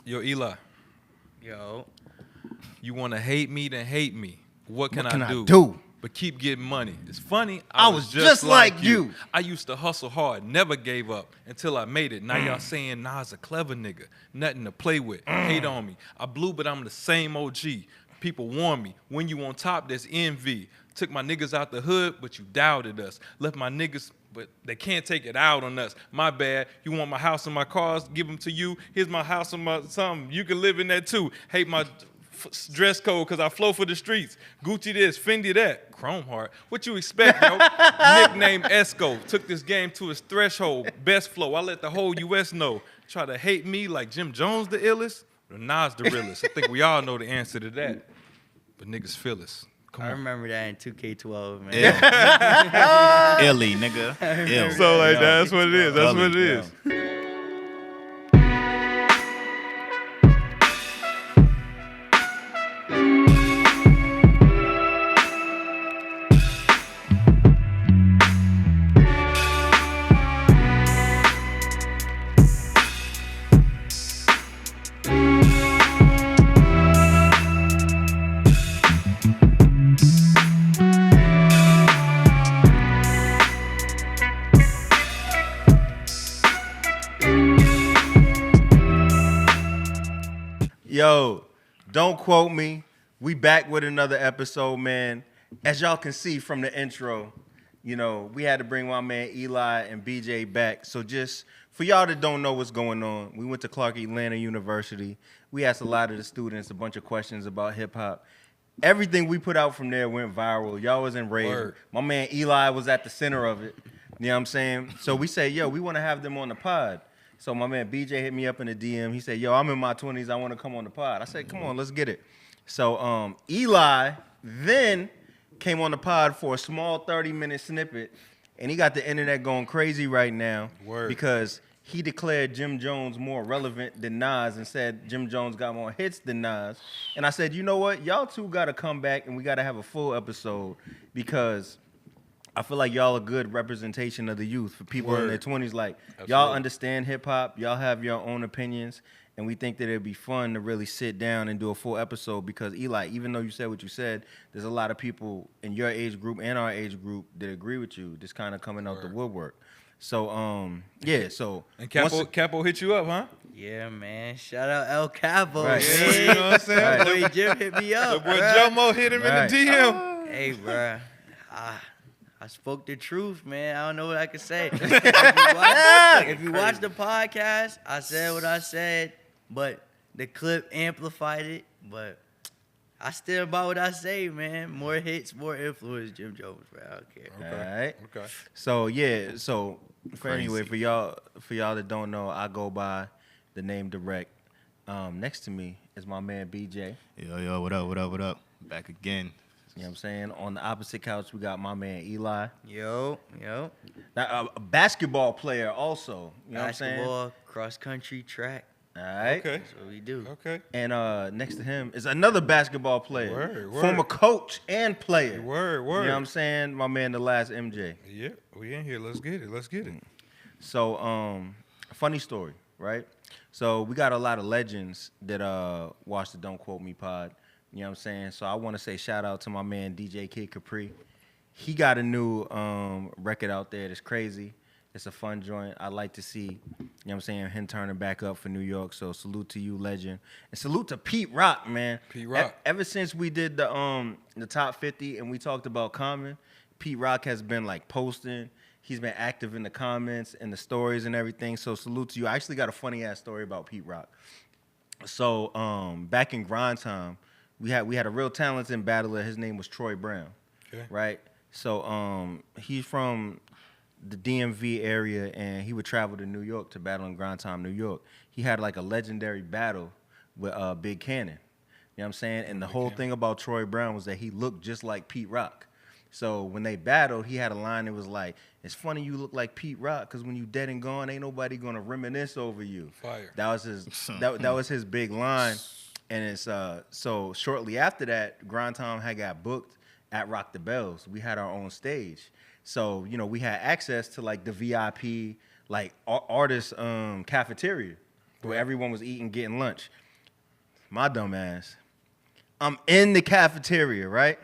Yo, Eli, Yo. you want to hate me, then hate me. What can I do? But keep getting money. It's funny. I was just like you. I used to hustle hard, never gave up until I made it. Now y'all saying Nas a clever nigga, nothing to play with. Hate on me. I blew, but I'm the same OG. People warn me, when you on top, there's envy. Took my niggas out the hood, but you doubted us. Left my niggas, but they can't take it out on us. My bad. You want my house and my cars? Give them to you. Here's my house and my something. You can live in that too. Hate my dress code because I flow for the streets. Gucci this, Fendi that. Chrome Heart. What you expect, yo? Nickname Esco. Took this game to its threshold. Best flow. I let the whole U.S. know. Try to hate me like Jim Jones the illest or Nas the realest. I think we all know the answer to that. But niggas feel us. Come on. I remember that in 2K12, man. Yeah. Illy, nigga. Ill. So like that's what it is. That's what it is. Yo, don't quote me. We back with another episode, man. As y'all can see from the intro, you know, we had to bring my man Eli and BJ back. So just for y'all that don't know what's going on, we went to Clark Atlanta University. We asked a lot of the students a bunch of questions about hip hop. Everything we put out from there went viral. Y'all was enraged. Word. My man Eli was at the center of it. You know what I'm saying? So we say, yo, we want to have them on the pod. So my man BJ hit me up in the DM. He said, yo, I'm in my 20s. I want to come on the pod. I said, come on, let's get it. So Eli then came on the pod for a small 30-minute snippet, and he got the internet going crazy right now. Word. Because he declared Jim Jones more relevant than Nas and said Jim Jones got more hits than Nas. And I said, you know what? Y'all two got to come back, and we got to have a full episode because I feel like y'all a good representation of the youth for people in their 20s. Like, Absolutely. Y'all understand hip-hop. Y'all have your own opinions. And we think that it'd be fun to really sit down and do a full episode because, Eli, even though you said what you said, there's a lot of people in your age group and our age group that agree with you, just kind of coming out the woodwork. So, yeah, so. And Capo hit you up, huh? Yeah, man. Shout out El Capo, Right. man. You know what I'm saying? Right. Boy Jim hit me The up, boy bruh. Jomo hit him Right. in the DM. Hey, bruh. I spoke the truth, man. I don't know what I can say. If you watch the podcast, I said what I said, but the clip amplified it. But I still about what I say, man. More hits, more influence, Jim Jones, bro. I don't care. All right. Okay. So, yeah, so Crazy. anyway, for y'all that don't know, I go by the name Drect. Next to me is my man BJ. Yo, what up? Back again. You know what I'm saying? On the opposite couch, we got my man Eli. Yo. Now, a basketball player also. You know what I'm saying? Basketball, cross country, track. All right. Okay. That's what we do. Okay. And next to him is another basketball player. Word. Former coach and player. Word. You know what I'm saying? My man, the last MJ. Yeah, we in here. Let's get it. So, funny story, right? So, we got a lot of legends that watch the Don't Quote Me pod. You know what I'm saying? So, I want to say shout out to my man DJ Kid Capri. He got a new record out there that's crazy. It's a fun joint. I like to see, you know what I'm saying, him turning back up for New York. So, salute to you, legend. And salute to Pete Rock, man. Pete Rock. Ever since we did the top 50 and we talked about Common, Pete Rock has been, like, posting. He's been active in the comments and the stories and everything. So, salute to you. I actually got a funny-ass story about Pete Rock. So, back in grind time, we had a real talented battler. His name was Troy Brown, Okay. right? So he's from the DMV area, and he would travel to New York to battle in grind time, New York. He had like a legendary battle with Big Cannon. You know what I'm saying? And the whole thing about Troy Brown was that he looked just like Pete Rock. So when they battled, he had a line that was like, "It's funny you look like Pete Rock, because when you dead and gone, ain't nobody gonna reminisce over you." Fire. That was his that was his big line. And it's so shortly after that, Grind Time had got booked at Rock the Bells. We had our own stage. So, you know, we had access to like the VIP, like artist cafeteria. where everyone was eating, getting lunch. My dumb ass. I'm in the cafeteria, right?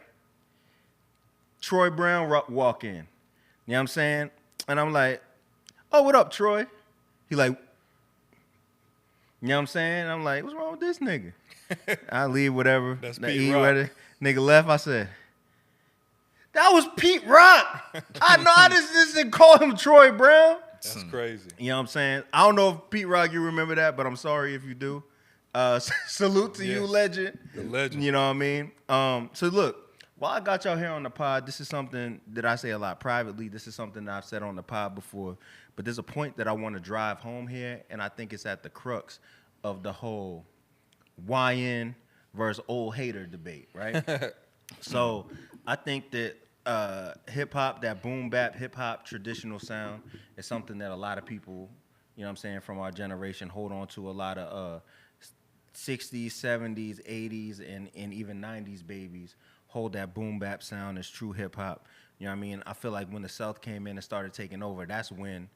Troy Brown walk in. You know what I'm saying? And I'm like, oh, what up, Troy? He like, you know what I'm saying? I'm like, what's wrong with this nigga? I leave whatever. That's Now, Pete eat Rock. whatever. Nigga left. I said, that was Pete Rock. I know I just didn't call him Troy Brown. That's crazy. You know what I'm saying? I don't know if Pete Rock, you remember that, but I'm sorry if you do. Salute to you, Yes. legend. The legend. You know what I mean? So look, while I got y'all here on the pod, this is something that I say a lot privately. This is something that I've said on the pod before. But there's a point that I want to drive home here, and I think it's at the crux of the whole YN versus old hater debate, right? So I think that hip hop, that boom bap hip hop traditional sound, is something that a lot of people, you know what I'm saying, from our generation hold on to. A lot of 60s, 70s, 80s, and even 90s babies hold that boom bap sound as true hip hop. You know what I mean? I feel like when the South came in and started taking over, that's when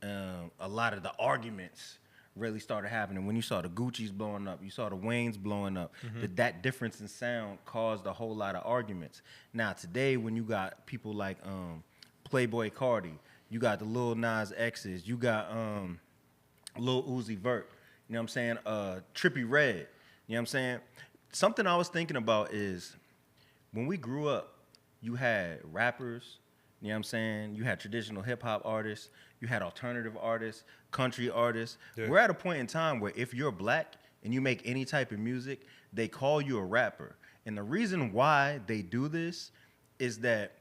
a lot of the arguments really started happening. When you saw the Gucci's blowing up, you saw the Waynes blowing up, that difference in sound caused a whole lot of arguments. Now today, when you got people like Playboy Cardi, you got the Lil Nas X's, you got Lil Uzi Vert, you know what I'm saying? Trippie Redd, you know what I'm saying? Something I was thinking about is when we grew up, you had rappers, you know what I'm saying? You had traditional hip hop artists, you had alternative artists, country artists. Yeah. We're at a point in time where if you're black and you make any type of music, they call you a rapper. And the reason why they do this is that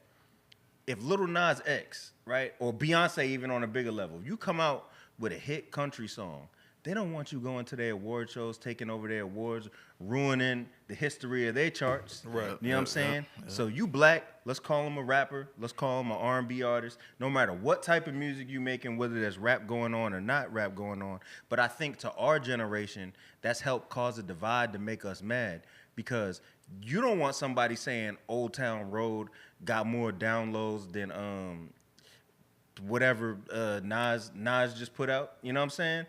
if Lil Nas X, right, or Beyonce even on a bigger level, you come out with a hit country song, they don't want you going to their award shows, taking over their awards, ruining the history of their charts. Right. You know what I'm saying? So you black, let's call him a rapper, let's call him an R&B artist, no matter what type of music you making, whether there's rap going on or not rap going on. But I think to our generation, that's helped cause a divide to make us mad, because you don't want somebody saying Old Town Road got more downloads than whatever Nas just put out. You know what I'm saying?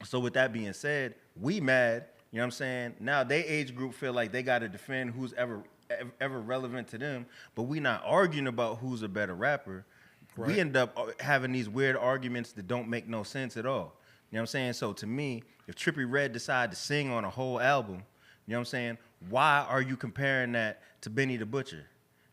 So with that being said, we mad, you know what I'm saying? Now they age group feel like they got to defend who's ever relevant to them, but we not arguing about who's a better rapper. Right. We end up having these weird arguments that don't make no sense at all. You know what I'm saying? So to me, if Trippie Redd decide to sing on a whole album, you know what I'm saying? Why are you comparing that to Benny the Butcher?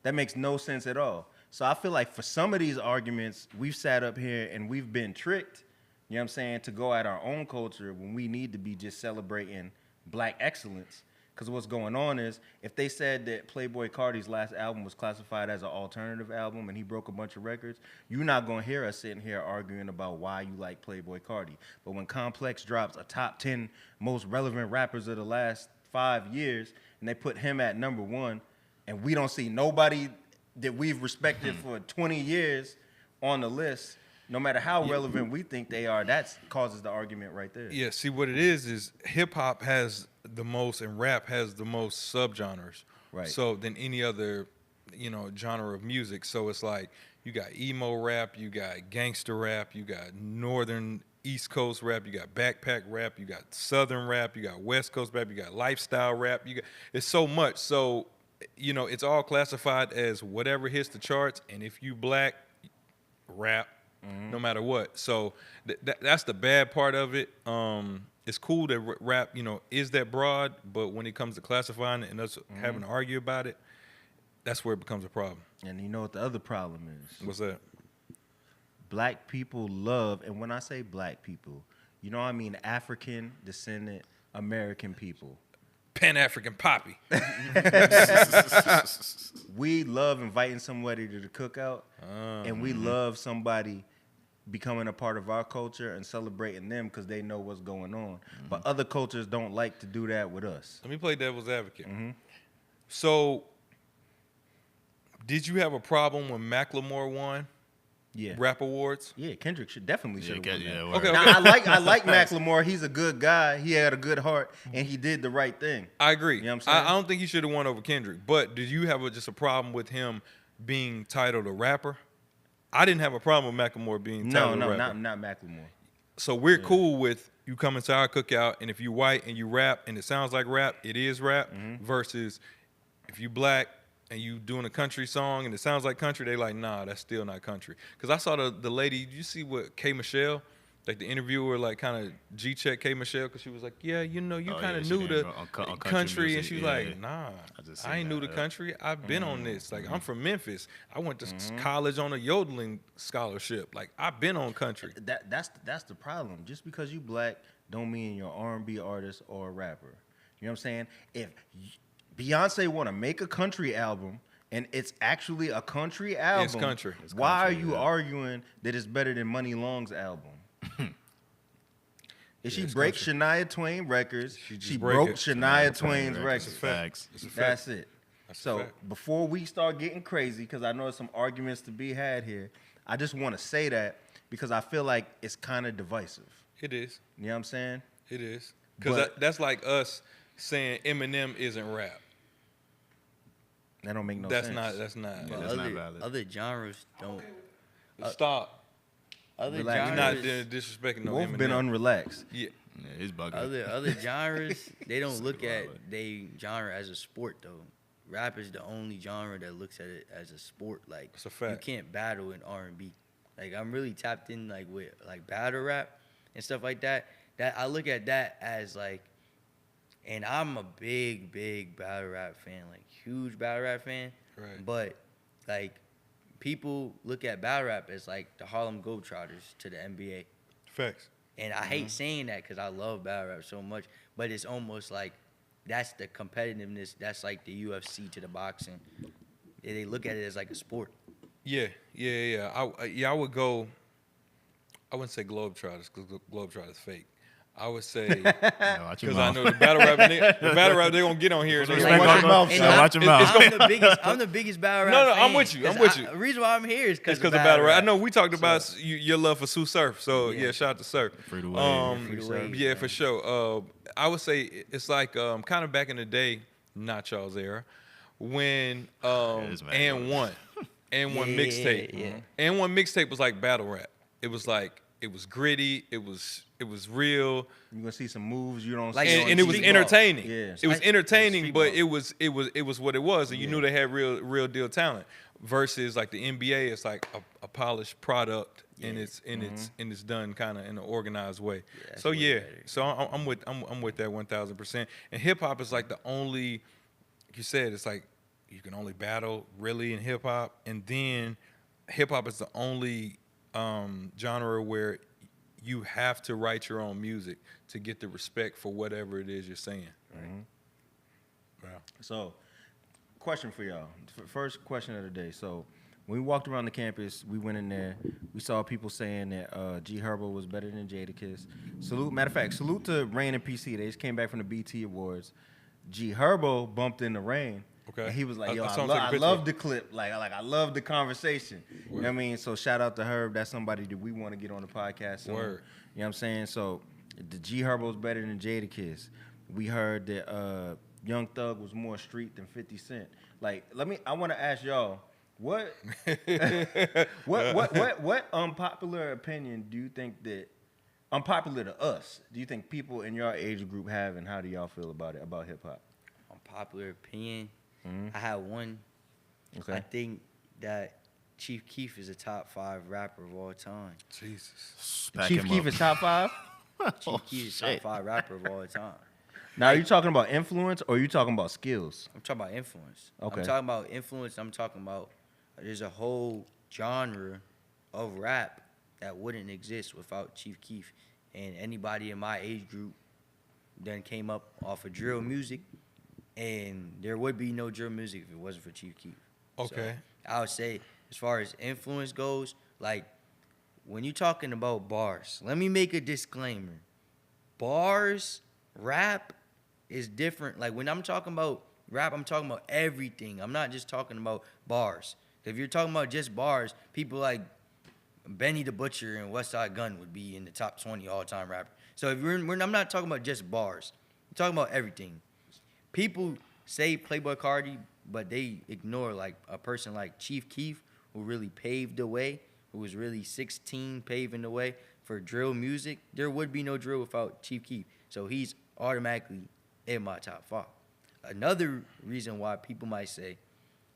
That makes no sense at all. So I feel like for some of these arguments, we've sat up here and we've been tricked, you know what I'm saying, to go at our own culture when we need to be just celebrating black excellence. Because what's going on is, if they said that Playboy Cardi's last album was classified as an alternative album and he broke a bunch of records, you're not going to hear us sitting here arguing about why you like Playboy Cardi. But when Complex drops a top 10 most relevant rappers of the last 5 years, and they put him at number 1, and we don't see nobody that we've respected for 20 years on the list, no matter how relevant we think they are, that causes the argument right there. Yeah, see what it is hip hop has the most and rap has the most subgenres. Right. So than any other, genre of music. So it's like you got emo rap, you got gangster rap, you got northern East Coast rap, you got backpack rap, you got southern rap, you got West Coast rap, you got lifestyle rap, it's so much. So, it's all classified as whatever hits the charts, and if you black, rap. No matter what. So that's the bad part of it. It's cool that rap, is that broad, but when it comes to classifying it and us having to argue about it, that's where it becomes a problem. And you know what the other problem is? What's that? Black people love, and when I say black people, I mean African descendant American people. Pan-African poppy. We love inviting somebody to the cookout, and we love somebody becoming a part of our culture and celebrating them because they know what's going on. But other cultures don't like to do that with us. Let me play devil's advocate. So, did you have a problem when Macklemore won rap awards? Yeah, Kendrick should have won that. Okay. Now, I like Macklemore. He's a good guy. He had a good heart, and he did the right thing. I agree. You know what I'm saying? I don't think he should have won over Kendrick. But did you have just a problem with him being titled a rapper? I didn't have a problem with Macklemore being titled a rapper. No, not Macklemore. So we're cool with you coming to our cookout, and if you white and you rap and it sounds like rap, it is rap. Versus if you black and you doing a country song and it sounds like country, they like, nah, that's still not country. Because I saw the lady, you see what K Michelle, like the interviewer, like kind of G-check K Michelle, because she was like, yeah, you know, you kind of new to country, and she was like, nah, I ain't new to country. I've been on this. Like, I'm from Memphis. I went to college on a yodeling scholarship. Like, I've been on country. That's the problem. Just because you black don't mean you're an R&B artist or a rapper. You know what I'm saying? If Beyonce want to make a country album and it's actually a country album, It's country. Why are you arguing that it's better than Money Long's album? If she breaks Shania Twain records, she broke Shania Twain's records. Facts. That's it. So before we start getting crazy, because I know there's some arguments to be had here, I just want to say that because I feel like it's kind of divisive. It is. You know what I'm saying? It is. Because that's like us saying Eminem isn't rap. That don't make no sense. That's not. But that's not valid. Other genres don't. Stop. Other Relax. You're genres. not disrespecting no Wolf Eminem. been unrelaxed. Yeah. Yeah, it's bugging. Other genres, they don't look at Solid. they genre as a sport though. Rap is the only genre that looks at it as a sport. Like That's a fact. you can't battle in R&B. Like I'm really tapped in like with like battle rap and stuff like that. That I look at that as like, and I'm a big battle rap fan, like huge battle rap fan. Right. But like people look at battle rap as like the Harlem Globetrotters to the NBA. Facts. And I hate saying that because I love battle rap so much, but it's almost like that's the competitiveness. That's like the UFC to the boxing. They look at it as like a sport. Yeah. I would go. I wouldn't say Globetrotters because Globetrotters fake. I would say Watch your because I mouth. know the battle rap they gonna get on here. And they Respect gonna- on your mouth, And son. Watch your mouth. I'm the biggest battle rap. No, I'm fan. with you. I'm 'Cause with you. The reason why I'm here is It's because because of battle rap. I know we talked about your love for Sue Surf. So yeah, shout out to Surf. Free the wave. Free the wave, Yeah, man. for sure. I would say it's like kind of back in the day, not y'all's era, when it's mad and yours. one mixtape. Yeah. And one mixtape was like battle rap. It was like it was gritty. It was real. You're gonna see some moves you don't Like- see. And it was Street ball. entertaining. Yeah. It was Like entertaining, street but ball. it was what it was, and you knew they had real deal talent. Versus like the NBA, it's like a polished product, and it's done kind of in an organized way. that's So way yeah, better. so I'm with that 1000%. And hip hop is like the only, like you said, it's like you can only battle really in hip hop, and then hip hop is the only genre where you have to write your own music to get the respect for whatever it is you're saying. Wow. So, question for y'all. First question of the day. So, when we walked around the campus, we went in there. We saw people saying that G Herbo was better than Jadakiss. Matter of fact, salute to Rain and PC. They just came back from the BT Awards. G Herbo bumped in the Rain. Okay. And he was like, I yo, saw him take a I picture. love the clip. Like I love the conversation. You know what I mean? So shout out to Herb. That's somebody that we want to get on the podcast soon. Word. You know what I'm saying? So the G Herbo's better than Jadakiss. We heard that Young Thug was more street than 50 Cent. Like, I want to ask y'all, what unpopular opinion do you think that unpopular to us? Do you think people in your age group have, and how do y'all feel about it, about hip hop? Unpopular opinion. I have one. Okay. I think that Chief Keef is a top 5 rapper of all time. Jesus. Back Chief him Keef up. is top 5. Chief Keef is top 5 rapper of all time. Now, are you talking about influence or are you talking about skills? I'm talking about influence. Okay. I'm talking about influence. I'm talking about there's a whole genre of rap that wouldn't exist without Chief Keef. And anybody in my age group then came up off of drill music, and there would be no drill music if it wasn't for Chief Keef. Okay. So I would say, as far as influence goes, like when you're talking about bars, let me make a disclaimer. Bars, rap is different. Like when I'm talking about rap, I'm talking about everything. I'm not just talking about bars. If you're talking about just bars, people like Benny the Butcher and Westside Gunn would be in the top 20 all-time rapper. So if I'm not talking about just bars. I'm talking about everything. People say Playboy Cardi, but they ignore like a person like Chief Keef, who really paved the way, who was really 16 paving the way for drill music, there would be no drill without Chief Keef. So he's automatically in my top 5. Another reason why people might say,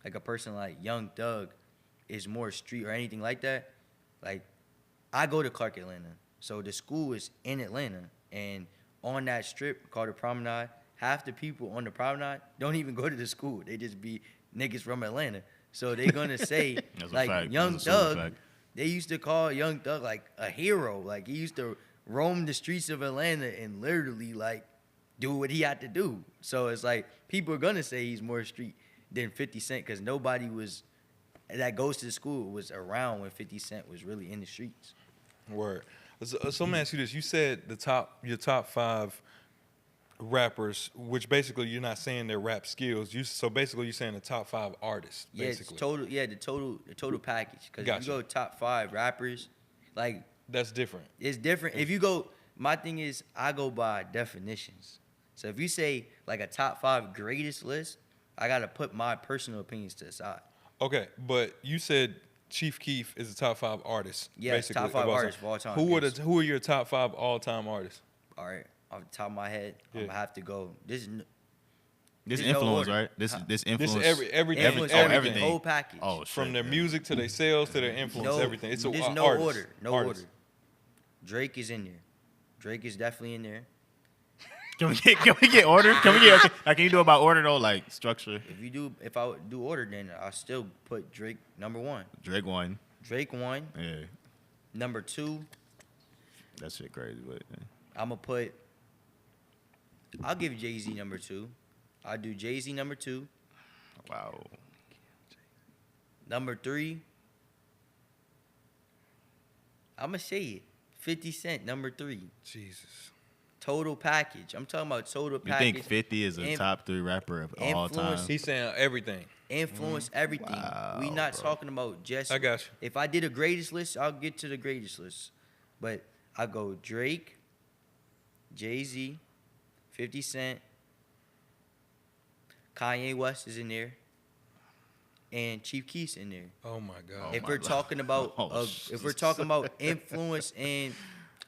like a person like Young Thug is more street or anything like that, like I go to Clark, Atlanta. So the school is in Atlanta. And on that strip called the Promenade, half the people on the Promenade don't even go to the school. They just be niggas from Atlanta. So they're going to say, like, Young Thug, they used to call Young Thug, like, a hero. Like, he used to roam the streets of Atlanta and literally, like, do what he had to do. So it's like, people are going to say he's more street than 50 Cent because nobody was, that goes to the school was around when 50 Cent was really in the streets. Word. So let me ask you this. You said your top 5 rappers, which basically you're not saying their rap skills. So basically you're saying the top 5 artists, basically. The total package. Because if you go top 5 rappers, like that's different. It's different. If you go, my thing is I go by definitions. So if you say like a top 5 greatest list, I gotta put my personal opinions to the side. Okay, but you said Chief Keef is the top 5 artist. Yeah, top 5 artists of all time. Who are your top 5 all-time artists? All right, off the top of my head, I'm gonna have to go. This influence, right? This influence. This everything. Everything. Whole package. Oh, shit, from their music to their sales to their influence, everything. It's there's no artist. order. No order. Drake is in there. Drake is definitely in there. Can we get order? Can you do it by order though, like structure? If I would do order, then I still put Drake number 1. Drake 1. Drake 1. Yeah. Number 2. That shit crazy, but yeah. I'll give Jay-Z number 2. I'll do Jay-Z number 2. Wow. Number 3. I'ma say it. 50 Cent number 3. Jesus. Total package. I'm talking about total you package. You think 50 is a top 3 rapper of all time? He's saying everything. Influence everything. Wow, we not talking about just. I got you. If I did a greatest list, I'll get to the greatest list. But I go Drake, Jay-Z, 50 Cent, Kanye West is in there, and Chief Keef's in there. Oh my God. If we're talking about influence and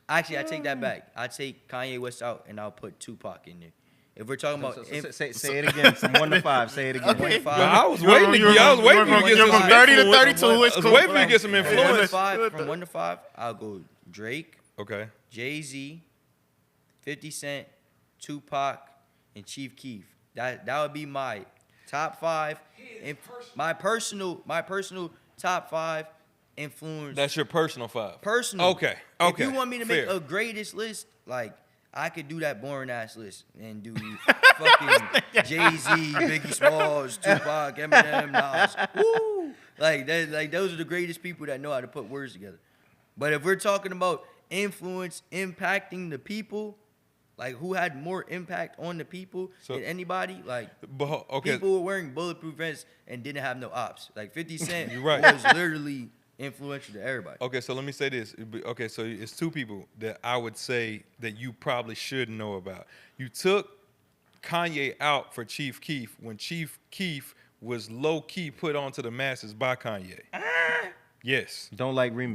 actually I take that back. I take Kanye West out and I'll put Tupac in there. If we're talking about say it again from 1 to 5. Say it again. 1 to 5. I was waiting to get from 30 to 32. I was waiting for you to get some influence. From 1 to 5, I'll go Drake, okay, Jay-Z, 50 Cent, Tupac, and Chief Keef. That would be my top 5. My personal top 5 influence. That's your personal 5. Personal. Okay. If you want me to make a greatest list, like I could do that boring ass list and do fucking Jay-Z, Biggie Smalls, Tupac, Eminem, Nas. Woo! Like those are the greatest people that know how to put words together. But if we're talking about influence impacting the people, like who had more impact on the people than anybody, like people were wearing bulletproof vests and didn't have no ops. Like 50 Cent was literally influential to everybody. Okay, so let me say this. Okay, so it's 2 people that I would say that you probably should know about. You took Kanye out for Chief Keef when Chief Keef was low-key put onto the masses by Kanye. Yes. Don't like remix.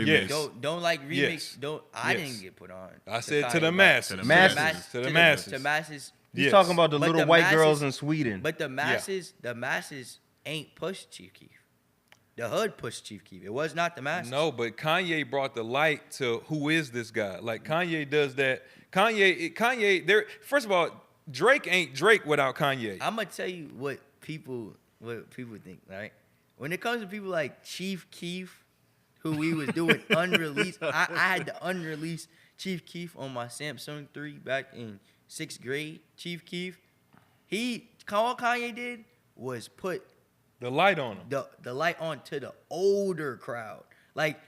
Yes. Don't like remix. Yes. I didn't get put on. I said to the masses. To the masses. He's talking about the little white girls in Sweden. But the masses ain't pushed Chief Keef. The hood pushed Chief Keef. It was not the masses. No, but Kanye brought the light to who is this guy. Like Kanye does that. Kanye. There. First of all, Drake ain't Drake without Kanye. I'm gonna tell you what people think. Right? When it comes to people like Chief Keef, who we was doing unreleased, I had the unreleased Chief Keef on my Samsung 3 back in 6th grade. Chief Keef, all Kanye did was put the light on him. The light on to the older crowd. Like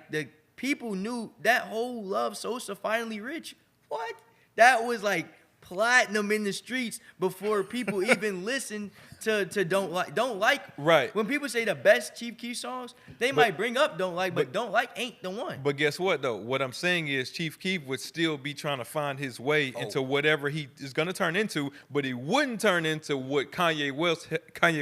the people knew that whole Love Sosa Finally Rich. What? That was like platinum in the streets before people even listen to Don't Like. Right. When people say the best Chief Keef songs, they might bring up Don't Like, but Don't Like ain't the one. But guess what though? What I'm saying is Chief Keef would still be trying to find his way into whatever he is going to turn into, but he wouldn't turn into what Kanye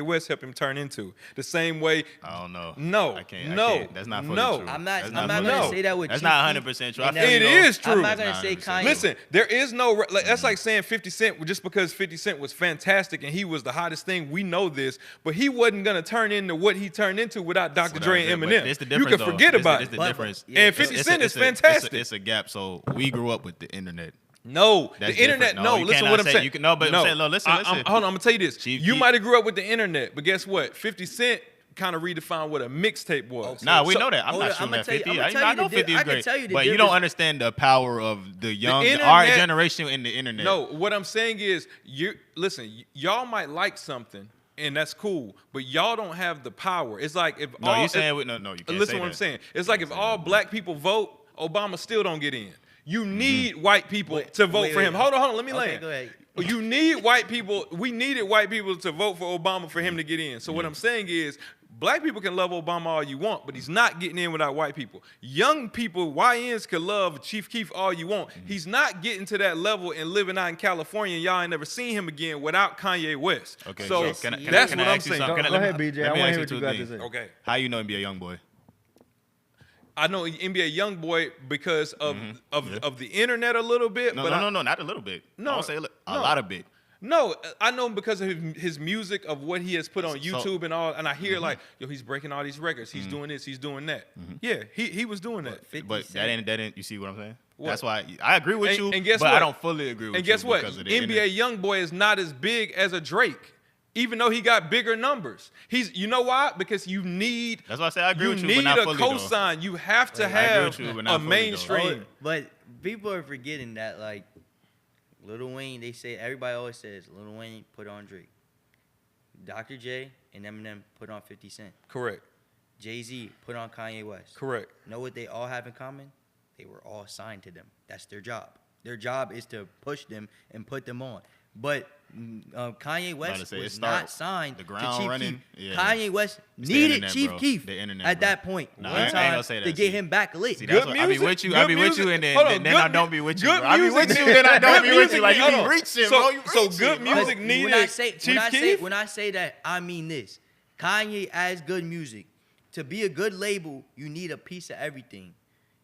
West helped him turn into. The same way. I don't know. No. I can't. That's not fully no. true. I'm not That's going to say that with That's Chief not Keef. 100% true. And I feel It you, is though. true. I'm not going to say 100% Kanye. Listen, there is no that's like saying 50 Cent just because 50 Cent was fantastic and he was the hottest thing. We know this, but he wasn't gonna turn into what he turned into without Dr. Dre and Eminem. It's the you difference, can forget though. about It's it. the difference. And 50 Cent is fantastic. It's a gap. So we grew up with the internet. No, That's the internet. different. No, You listen cannot what I'm say- saying. you can- no, but I'm saying, look, listen. Hold on, I'm gonna tell you this. Chief You Keef- might have grew up with the internet, but guess what? 50 Cent kind of redefined what a mixtape was. Nah, we So- know that. I'm hold not on, shooting I'ma at tell you- 50. I'ma I tell you know the 50 I is can great. tell you the But you don't difference. understand the power of the young, internet- our generation in the internet. No, what I'm saying is, y'all might like something, and that's cool, but y'all don't have the power. It's like if No, all, you saying no, you can't listen say what I'm that. saying. It's like if all black people vote, Obama still don't get in. You need white people to vote wait, for him. wait. Hold on, let me Okay, land. go ahead. You need white people. We needed white people to vote for Obama for him to get in. So what I'm saying is, black people can love Obama all you want, but he's not getting in without white people. Young people, YNs can love Chief Keef all you want. He's not getting to that level and living out in California. And y'all ain't never seen him again without Kanye West. Okay, so that's can what I I'm ask you saying. something? Go ahead, BJ. I let me wanna ask hear what two you got to things. say. Okay. How you know NBA YoungBoy? I know NBA YoungBoy because of the internet a little bit. No, but no, not a little bit. No, I don't say a no. lot of bit. No, I know him because of his music, of what he has put on YouTube and all, and I hear like, yo, he's breaking all these records. He's doing this, he's doing that. Yeah, he was doing that. 50 But Cent. that ain't. You see what I'm saying? What? That's why I agree with you. And guess but what? I don't fully agree with you. And guess what? because of the internet. NBA YoungBoy is not as big as a Drake, even though he got bigger numbers. You know why? Because you need. That's why I say I agree with you, need but not a fully, though. cosign. You have to I agree have with you, but not a fully, though. mainstream. But people are forgetting that, like, Lil Wayne, they say, everybody always says, Lil Wayne put on Drake. Dr. J and Eminem put on 50 Cent. Correct. Jay-Z put on Kanye West. Correct. Know what they all have in common? They were all signed to them. That's their job. Their job is to push them and put them on. But Kanye West say, it was start not signed the to ground Chief running, Keef. yeah. Kanye West It's the needed internet, Chief bro. Keef The internet, at bro. that point. Nah, one I ain't time gonna say that, to see. get him back lit. See, that's Good what I be music, with you. good I be with you, music. and then, Hold on, then good I don't be with you. good Bro. I be music with you, need- then I don't good be with music you. Like you need- be hold on. reaching, So- bro. You so reaching, good bro. music When needed I say Chief Keef? when I say that, I mean this. Kanye has good music. To be a good label, you need a piece of everything.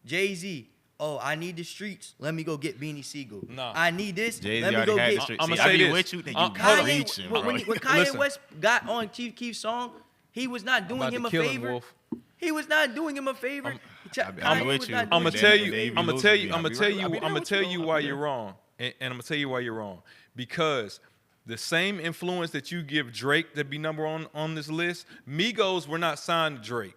Jay-Z, oh, I need the streets. Let me go get Beanie Siegel. Nah. I need this. Jay-Z Let me already go had get. the streets. I'ma See, say I be this. with you, then you Hold be on. reaching, when, bro. when Kanye Listen. West got on Chief Keef's song, he was not doing About him to a kill him, favor. Wolf. He was not doing him a favor. I'm with you. I'm gonna Then tell they you. be I'm gonna losing tell me. you. I I'm be gonna tell right- you. I be I'm there gonna with tell you, you though. why I be you're there. wrong, and I'm gonna tell you why you're wrong. Because the same influence that you give Drake to be number one on this list, Migos were not signed to Drake.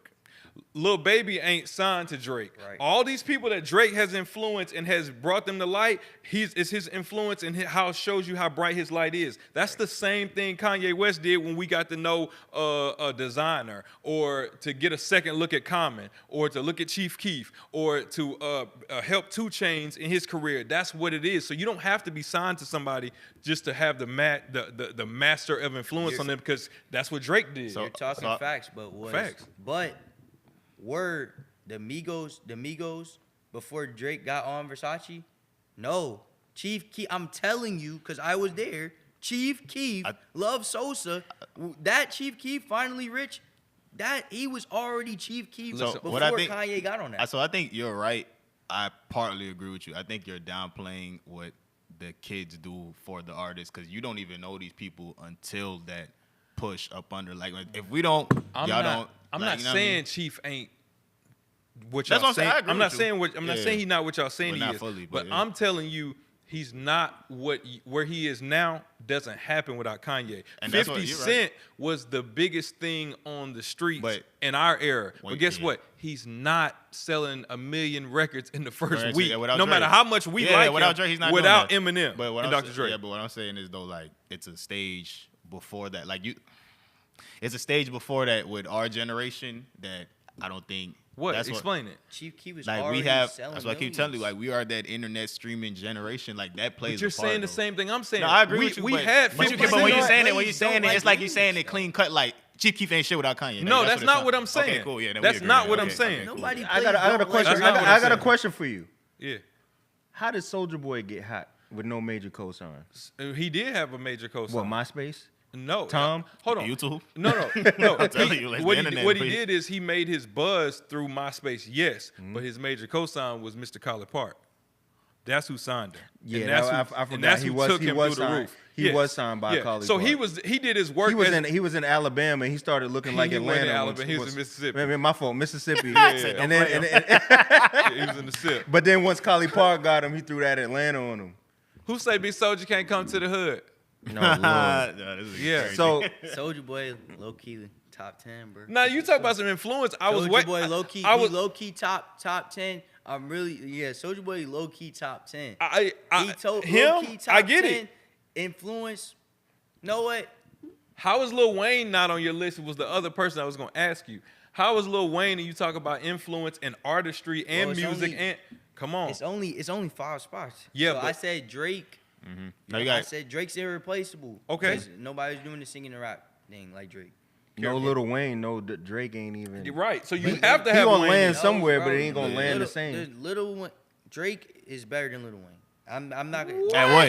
Lil Baby ain't signed to Drake. Right. All these people that Drake has influenced and has brought them to light, it's his influence and how it shows you how bright his light is. That's the same thing Kanye West did when we got to know a designer, or to get a second look at Common, or to look at Chief Keef, or to help 2 Chainz in his career. That's what it is. So you don't have to be signed to somebody just to have the master of influence on them, because that's what Drake did. You're talking So- facts, but Facts. But were the Migos before Drake got on Versace? No. Chief Keef, I'm telling you, because I was there. Chief Keef, Love Sosa. That Chief Keef, Finally Rich, that he was already Chief Keef Listen, before what I think- Kanye got on that. So I think you're right. I partly agree with you. I think you're downplaying what the kids do for the artists, because you don't even know these people until that push up under. Like if we don't, I'm y'all not, don't. I'm like, not you know what I saying mean? Chief ain't what That's y'all what I'm saying. saying. I agree I'm not with you. saying what I'm not Yeah. saying he's not what y'all saying Well, he not is. fully, but but yeah. I'm telling you, he's not where he is now. Doesn't happen without Kanye. And that's 50 what- you're right. Cent was the biggest thing on the streets But- in our era. But Wait, guess yeah. what? He's not selling 1 million records in the first Right, week. yeah, without No Drake. matter how much we Yeah, like without him, Drake, he's not doing without that. Eminem But what and I'm Dr. saying, Dre. yeah, but what I'm saying is though, like it's a stage before that. Like it's a stage before that with our generation that I don't think What? That's what- Explain it. Chief Keef was Like already we have, selling that's what I keep telling you. millions. Like we are that internet streaming generation. Like that plays. But you're a part, saying the though. same thing I'm saying. No, I agree with you. We but, had but 50. when you're saying it, Please it's don't like like you saying it lyrics, clean cut. Like Chief Keef ain't shit without Kanye. No, that's what not it what sounds- I'm saying. Okay, cool. Yeah, then we That's agree. not what Okay, I'm saying. okay, cool. Nobody I got a don't question. That's not what I'm I got a saying. question for you. Yeah. How did Soulja Boy get hot with no major cosigns? He did have a major cosign. What, MySpace? No. Tom? Hold on. YouTube? No. I'm telling you, like, what the he, internet, what he please. did is he made his buzz through MySpace, yes, but his major cosign was Mr. College Park. That's who signed him. Yeah, and that's I who, forgot. and that's He who was- took he him was through the signed- roof. he Yes. was signed by College So Park. he did his work. He was as, in Alabama and he started looking like He wasn't Atlanta. in Alabama, he was in Mississippi. Man, my fault, Mississippi. Yeah. And then, he was in the SIP. but then once College Park got him, he threw that Atlanta on him. Who say Big Soldier can't come to the hood? No, Lord. No, this is Yeah. crazy. So Soulja Boy, low key top 10, bro. Now you talk about some influence. I was Soulja Boy, low key. I was low key top 10. I'm really Soulja Boy, low key top 10. I He told him. low-key top I get 10 it. Influence. Know what? How is Lil Wayne not on your list? Was the other person I was going to ask you. How is Lil Wayne and you talk about influence and artistry and Well, it's music only- and come on. It's only 5 spots. Yeah, so but- I said Drake. No, you I got said Drake's irreplaceable. Okay. 'Cause nobody's doing the singing and rap thing like Drake. no Lil Wayne, no Drake ain't even. You're right. So you But have to he have gonna Wayne. land No, somewhere, bro, but it ain't gonna land the Little- same. there's Little Wayne. Drake is better than Lil Wayne. I'm not gonna.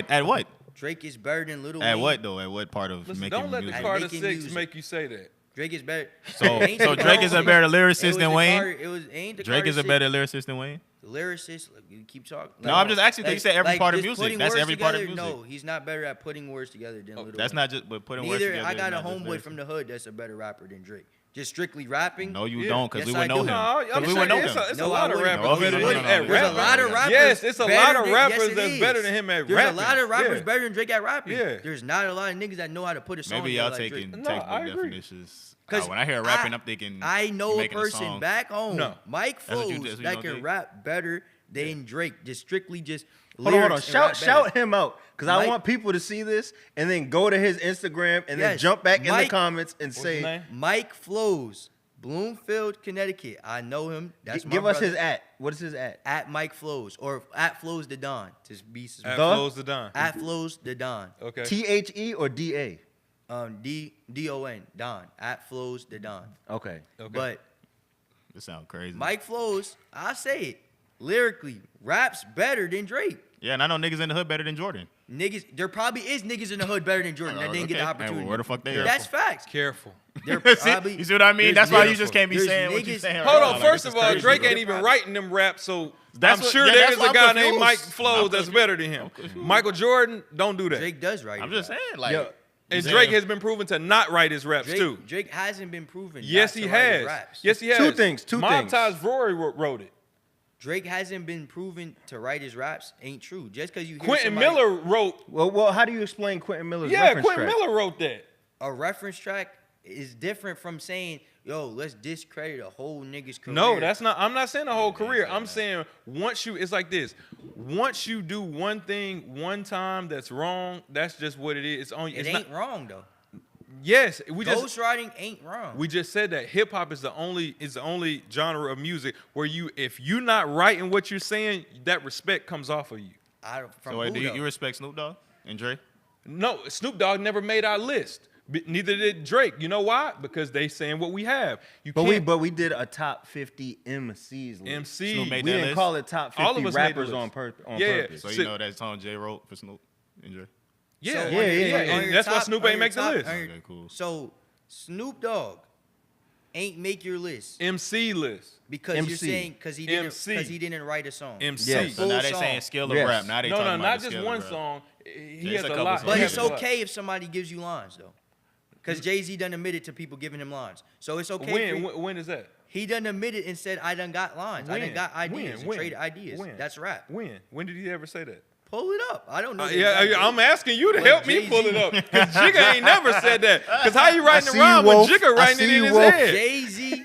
At what? Drake is better than Lil Wayne. At what though? At what part of Listen, making don't let the music? Carter Making 6 music. make you say that. Drake is better. So Ain't the Drake is a Carter- better it lyricist was than the Wayne? Carter- It was ain't the Drake Carter is a 6 better lyricist than Wayne? lyricist. Like, you keep talking. No, I'm just asking. You said every part of just music. putting That's words every part of together, music. No, he's not better at putting words together than Lil That's Wayne. not just, but putting words Neither. together. I got is a not just homeboy from the hood that's a better rapper than Drake. Just strictly rapping. No, you Yeah. don't, because Yes, we I wouldn't know do. him. No, 'Cause I'm we saying wouldn't know it's him. a No, lot I of wouldn't. rappers Okay, better no, than no, him no, at no. There's a rapping. lot of rappers. Yes, it's a better lot of than- rappers yes, it that's is. better than him at There's rapping. a lot of rappers Yeah. better than Drake at rapping. Yeah. There's not a lot of niggas that know how to put a song Maybe together y'all like taking Drake. No, I textbook agree. definitions. 'Cause When I hear rapping, I'm thinking I know you a making person song. back home, No. Mike That's what you Flows, just- you that know, can Jake? rap better than Drake. Just strictly just Hold on. lyrics and rap Shout better. him out, because I Mike- want people to see this and then go to his Instagram and then Yes, jump back in the Mike- comments and What's his say, name? Mike Flows, Bloomfield, Connecticut. I know him. That's my give us brother. his @. What is his @? At Mike Flows or at Flows the Don to be At specific. Flows the Don. At Flows the Don. Okay. THE or DA? DON Don at Flows the Don. Okay. Okay. But This sounds crazy. Mike Flows, I say it lyrically, raps better than Drake. Yeah, and I know niggas in the hood better than Jordan. Niggas, there probably is niggas in the hood better than Jordan that didn't get the Okay. opportunity. Hey, where the fuck they at? That's facts. Careful. There See, probably, you see what I mean? there's That's why you niggas- just can't be there's saying what you niggas- saying. right Hold now. on. Like, First this of is all, crazy, Drake bro. ain't even writing them raps, so That's I'm what- sure yeah, there's that's why a I'm guy named confused. Mike Flows that's better than him. Michael Jordan, don't do that. Drake does write. I'm his just rap. saying, like, Yeah. And saying- Drake has been proven to not write his raps too. Drake hasn't been proven. Yes, not he to write his has. raps. Yes, he has. Two things. Mobb Ties Rory wrote it. Drake hasn't been proven to write his raps. Ain't true. Just because you hear Quentin somebody- Miller wrote. Well, how do you explain Quentin Miller's Yeah, reference Quentin track? Miller wrote that. a reference track is different from saying, "Yo, let's discredit a whole nigga's career." No, that's not. I'm not saying the whole career. I'm saying once you, it's like this. Once you do one thing one time that's wrong, that's just what it is. It's on. it It's ain't not. wrong though. Yes, we just Ghostwriting ain't wrong. we just said that hip hop is the only genre of music where if you're not writing what you're saying, that respect comes off of you. From So wait, who, do you though? respect Snoop Dogg and Dre? No, Snoop Dogg never made our list. Neither did Drake. You know why? Because they saying what we have. You But can't. we did a top 50 MCs list. MC. Snoop made We that didn't list? call it top All of 50 us made the rappers list. on purpose. Yeah. So So- you know that song Jay wrote for Snoop and Dre? yeah, So on yeah, your- yeah, on yeah. your That's why top- Snoop on ain't your make the top- list. on your- Okay, cool. So Snoop Dogg ain't make your list MC list. because you're MC. saying because MC. he didn't write a song. MC. Yes. So now Full they song. saying skill of Yes. rap. Now they No, talking no, about not the just skill one of rap. song. He There's has a a couple lot. songs. But he it's has a lot. okay if somebody gives you lines though, because Jay-Z done admitted to people giving him lines. So it's okay. When is that? He done admitted and said, "I done got lines. I done When? got ideas. When? And traded ideas. When? That's rap. When did he ever say that? Pull it up. I don't know. the Yeah, exact I'm date. asking you to But help me Jay-Z pull it up. Because Jigga ain't never said that. Because how you writing see the rhyme you, when Wolf. Jigga I writing see it in you, his Wolf. head? Jay-Z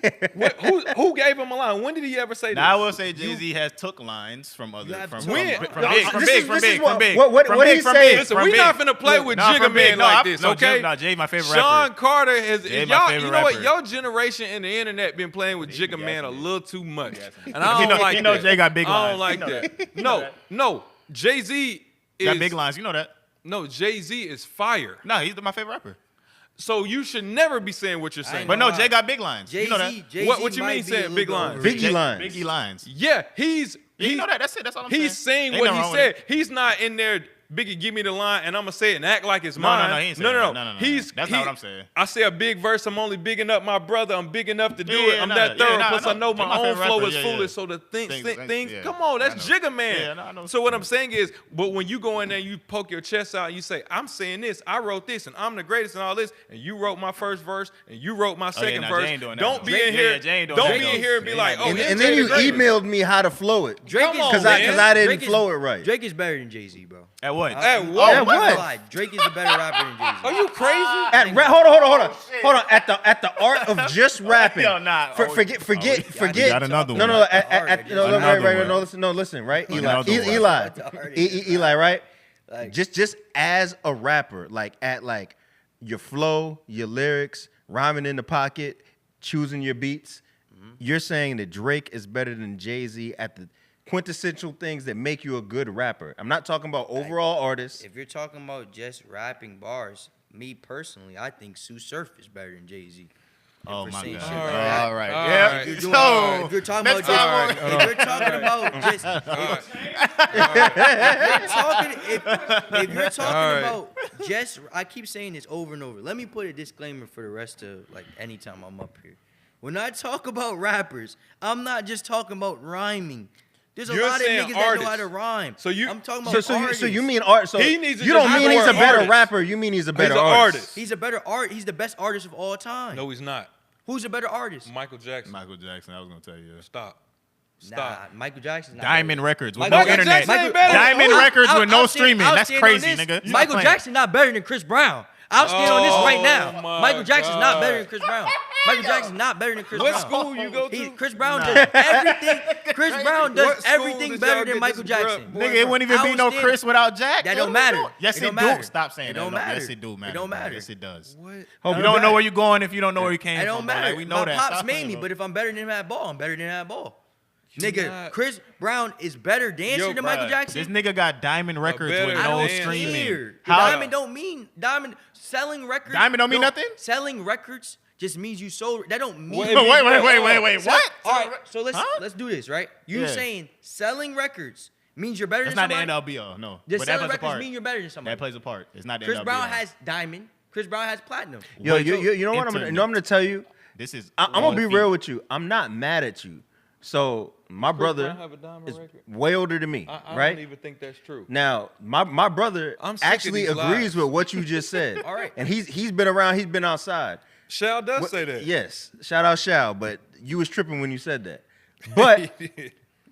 Who gave him a line? When did he ever say that? Now I will say Jay-Z has took lines from other from When? Big. What he say? Listen, we not finna play with Jigga Man like this, okay? No, Jay, my favorite Sean rapper. Carter has. Jay, my Y'all, favorite you know what? rapper. Your generation and the internet been playing with Jigga Man a little too much, and You I don't know- like you know that. Jay got big I don't lines. like You know that. No, Jay-Z is Got big lines. You know that. No, Jay-Z is fire. No, he's my favorite rapper. So you should never be saying what you're saying. But no, Jay got big lines. You know that. Jay-Z What you might mean be saying a little big bit lines? overrated. Biggie lines. Biggie lines. Yeah, You know that. That's it. That's all I'm saying. he's saying Ain't what nothing he wrong with said. it. He's not in there. Biggie, give me the line, and I'm gonna say it and act like it's No, mine. he ain't saying that. No. He's That's not what I'm saying. I say a big verse. I'm only bigging up my brother. I'm big enough to do Yeah, it. I'm nah, that yeah, thorough. nah, Plus, I I know know. my He's my own favorite flow rapper. is Yeah, foolish. yeah. So the Things, things. yeah. Come on, that's I know. Jigga Man. Yeah, I know. So what I'm saying is, but when you go in there, and you poke your chest out, and you say, "I'm saying this. I wrote this, and I'm the greatest, and all this." And you wrote my first verse, and you wrote my second nah, verse. Jay ain't doing that, Don't though. be Jay- in yeah, here. yeah, Jay ain't doing Don't that, be though. in here and be Jay like, ain't "Oh, doing And MJ then the you greatest." emailed me how to flow it. Drake Come is on, Because man. I didn't Drake is- flow it right. Drake is better than Jay-Z, bro. At what? At I'm what? not what? gonna lie. Drake is a better rapper than Jay-Z. Are you crazy? Hold on. At the art of just rapping. Yo, nah. Forget. We got another one. No. Listen. Listen. Right, Another one. Eli. Right. Like- Just as a rapper, like at like your flow, your lyrics, rhyming in the pocket, choosing your beats. You're saying that Drake is better than Jay-Z at the quintessential things that make you a good rapper. I'm not talking about overall artists. If you're talking about just rapping bars, me personally, I think Sue Surf is better than Jay-Z. Oh For my saying God. shit All like right. that. All right. All Yeah. right. If you're, doing, So, if you're talking next about just, time if you're talking about just, if you're talking All right. about just, I keep saying this over and over. Let me put a disclaimer for the rest of like anytime I'm up here. When I talk about rappers, I'm not just talking about rhyming. There's a You're lot of saying niggas that know artists. how to rhyme. So you- I'm talking about artists. So you mean art? So He needs to you just don't use mean the he's a word better artist. rapper. You mean he's a better He's an artist. He's a better art. He's the best artist of all time. No, he's not. Who's a better artist? Michael Jackson. Michael Jackson. I was gonna tell you. Stop. Nah, Michael Jackson's not Diamond better. Records with Michael no internet. Jackson ain't better. Diamond Records with no I'll stand- streaming. I'll That's stand on crazy, this. nigga. Stop Michael playing. Jackson not better than Chris Brown. I'll stand on this right now. my Michael Jackson's not better God. than Chris Brown. Michael Jackson's not better than Chris What Brown. school you go to? Chris Brown does everything. Chris Brown What does school everything did better y'all than get Michael this grub, Jackson. boy? Nigga, it wouldn't even I be no was there. Chris without Jack. That Yo, don't matter. Yes, It it don't do. matter. Stop saying It that. don't No, matter. Yes, it do matter. It don't bro. matter. Yes, it does. What? You don't know where you're going if you don't know where you came It from. don't bro. matter. Like, we know My that. pops Stop made playing, me, bro. but if I'm better than him at ball, I'm better than him at ball. Nigga, not. Chris Brown is better dancer Yo, than bruh, Michael Jackson. This nigga got Diamond Records better with I no don't dancer. streaming. care. How? Diamond don't mean diamond selling records. Diamond don't mean no, nothing? Selling records just means you sold. That don't mean. Wait, Wait. So- What? All right, so let's Huh? let's do this, right? You Yeah. saying selling records means you're better That's than not the somebody? end all be all. No. Just But that selling plays a records part. mean you're better than somebody. That plays a part. It's not the Chris end all be Brown all. has diamond. Chris Brown has platinum. Yo, Wait, you know what I'm gonna tell you. This is. I'm gonna be real with you. I'm not mad at you. So my brother Brown have a diamond is record? way older than me, I right? don't even think that's true. Now, my brother I'm sick of actually these agrees lies. with what you just said. All right. And he's been around, he's been outside. Shal does say that. Yes. Shout out Shao, but you was tripping when you said that. But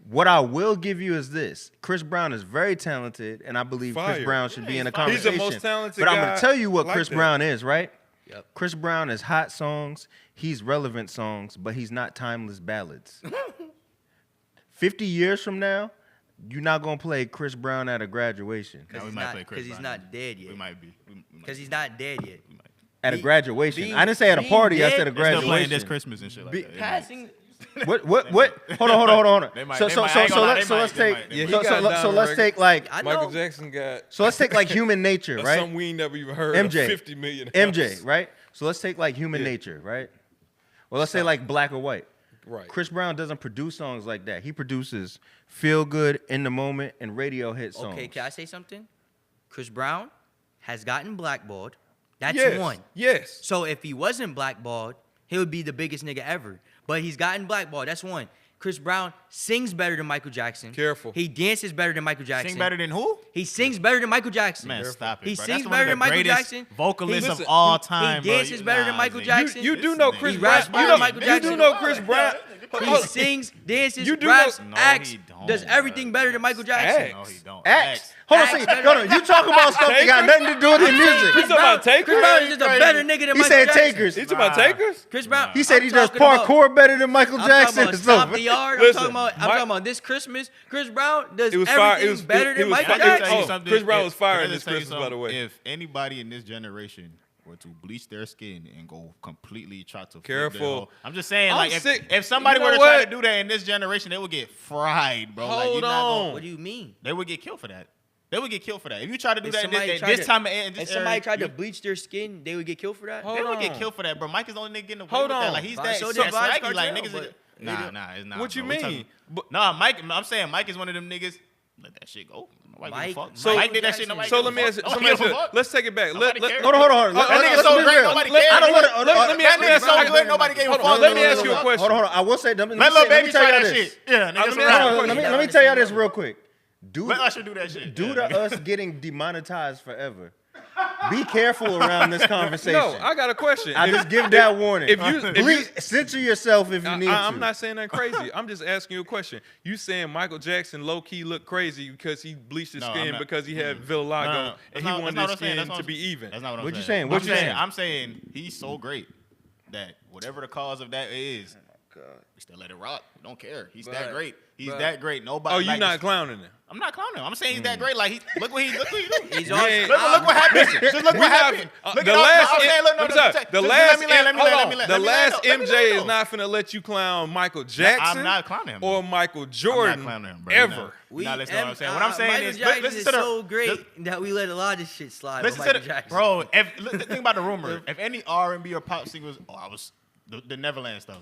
what I will give you is this. Chris Brown is very talented, and I believe Fire. Chris Brown should be in a He's the conversation. most talented But I'm guy gonna tell you what like Chris that. Brown is, right? Yep. Chris Brown is hot songs, he's relevant songs, but he's not timeless ballads. 50 years from now, you're not gonna play Chris Brown at a graduation. Now we He's might not- play Chris 'cause he's Brown. not dead yet. We might be. We might Because be. he's not dead yet. At a Be- graduation. being- I didn't say at a being party, I dead- said a They're still playing graduation. this Christmas and shit like that. Passing. What? Hold on. They might- So they might- I ain't gonna lie, let's they might- take they Yeah, he so got a diamond let's record. take like I Michael know. Jackson got so let's take like human nature, right? something we ain't never even heard MJ. of. 50 million. MJ, houses. right? So let's take like human nature, right? Well, let's say like black or white. Right. Chris Brown doesn't produce songs like that. He produces feel good, in the moment, and radio hit songs. Okay, can I say something? Chris Brown has gotten blackballed. That's Yes. one. Yes. So if he wasn't blackballed, he would be the biggest nigga ever. But he's gotten blackballed. That's one. Chris Brown sings better than Michael Jackson. Careful. He dances better than Michael Jackson. Sing better than who? He sings better than Michael Jackson. Man, stop it. He bro. sings That's one better of than the Michael greatest Jackson. vocalists He- of all he time. bro. dances better than Michael nigga. Jackson. You do This know nigga. Chris He Brown. raps better than Michael You do Jackson. know Chris Brown. He sings, dances, You do raps, know- No, acts, he don't, does everything better than Michael Jackson. No, he don't. Acts. Hold on, Acts. see, hold on. You talk about stuff that got nothing to do with the You music. talking about Chris takers? Brown is just a better nigga than He Michael said Jackson. takers. You talking about takers? Chris Brown. He said he does talking about- parkour better than Michael I'm Jackson. talking about Stop the Yard. I'm Listen, talking about this Christmas. Chris Brown does It was everything fire. It was better it than was Michael fire. Jackson. Oh, something. Chris Brown was Can I firing just this tell you Christmas, by the something? way. If anybody in this generation were to bleach their skin and go completely try to flip Careful. their whole- I'm just saying, I'm like, sick. if somebody You know were to try what? to do that in this generation, they would get fried, bro. Like, Hold you're not gonna- on. What do you mean? They would get killed for that. They would get killed for that. If you try to do If that somebody this, tried this to- time, in this If somebody era, tried to you- bleach their skin, they would get killed for that. Hold they would get on. killed for that, bro. Mike is the only nigga getting away Hold with that. on. Like, he's But that so so did Vybz swaggy. Like, Cartel, niggas. but- Nah, it's not. What you bro. We mean? talking- But- Nah, Mike. I'm saying Mike is one of them niggas. Let that shit go. Nobody give a fuck. So- Mike did that shit. Nobody So give let a me fuck. ask you. Nobody Let me give a ask you. fuck. Let's take it back. Nobody cares. Hold on. That nigga Let's so be great. real. Nobody Let- cares. I don't wanna- let me That ask nigga you so something. good. Nobody gave a Hold fuck. on, let me ask you a question. Hold on. I will say. Let me Let Lil tell Baby y'all try that this. shit. Yeah, nigga. Let me some ask rap. you a Hold on, question. let me tell y'all this real quick. Let Usher do that shit. Due to us getting demonetized forever, be careful around this conversation. No, I got a question. I just give that warning. if you- Please censor yourself if you need to. I'm not saying that crazy. I'm just asking you a question. You saying Michael Jackson low key looked crazy because he bleached his No, I'm skin not. because he had vitiligo No, and that's he not- wanted that's his not what I'm saying. skin That's what to I'm- be even. That's not what I'm What saying. you saying? What you saying? I'm saying he's so great that whatever the cause of that is, we still let it rock. We don't care. He's that great. He's that great. Nobody. Oh, you like, not clowning him? I'm not clowning him. I'm saying he's that great. Like look what he do. He's You on. ain't- Look what happened. Just look We what not- happened. Look the at last, I'm saying, look, no, I'm no, sorry, just the let last, me land, let me land, let me land, the let me land, last though. Let me MJ land, is though. not finna let you clown Michael Jackson. I'm not clowning him. Or Michael Jordan. clowning him, bro. Ever. Nah, listen to what I'm saying. What I'm saying Michael is, Jackson listen is to the so great that we let a lot of shit slide. Listen with to Michael the Jackson. bro. Think about the rumor. If any R&B or pop singers, I was the Neverland stuff.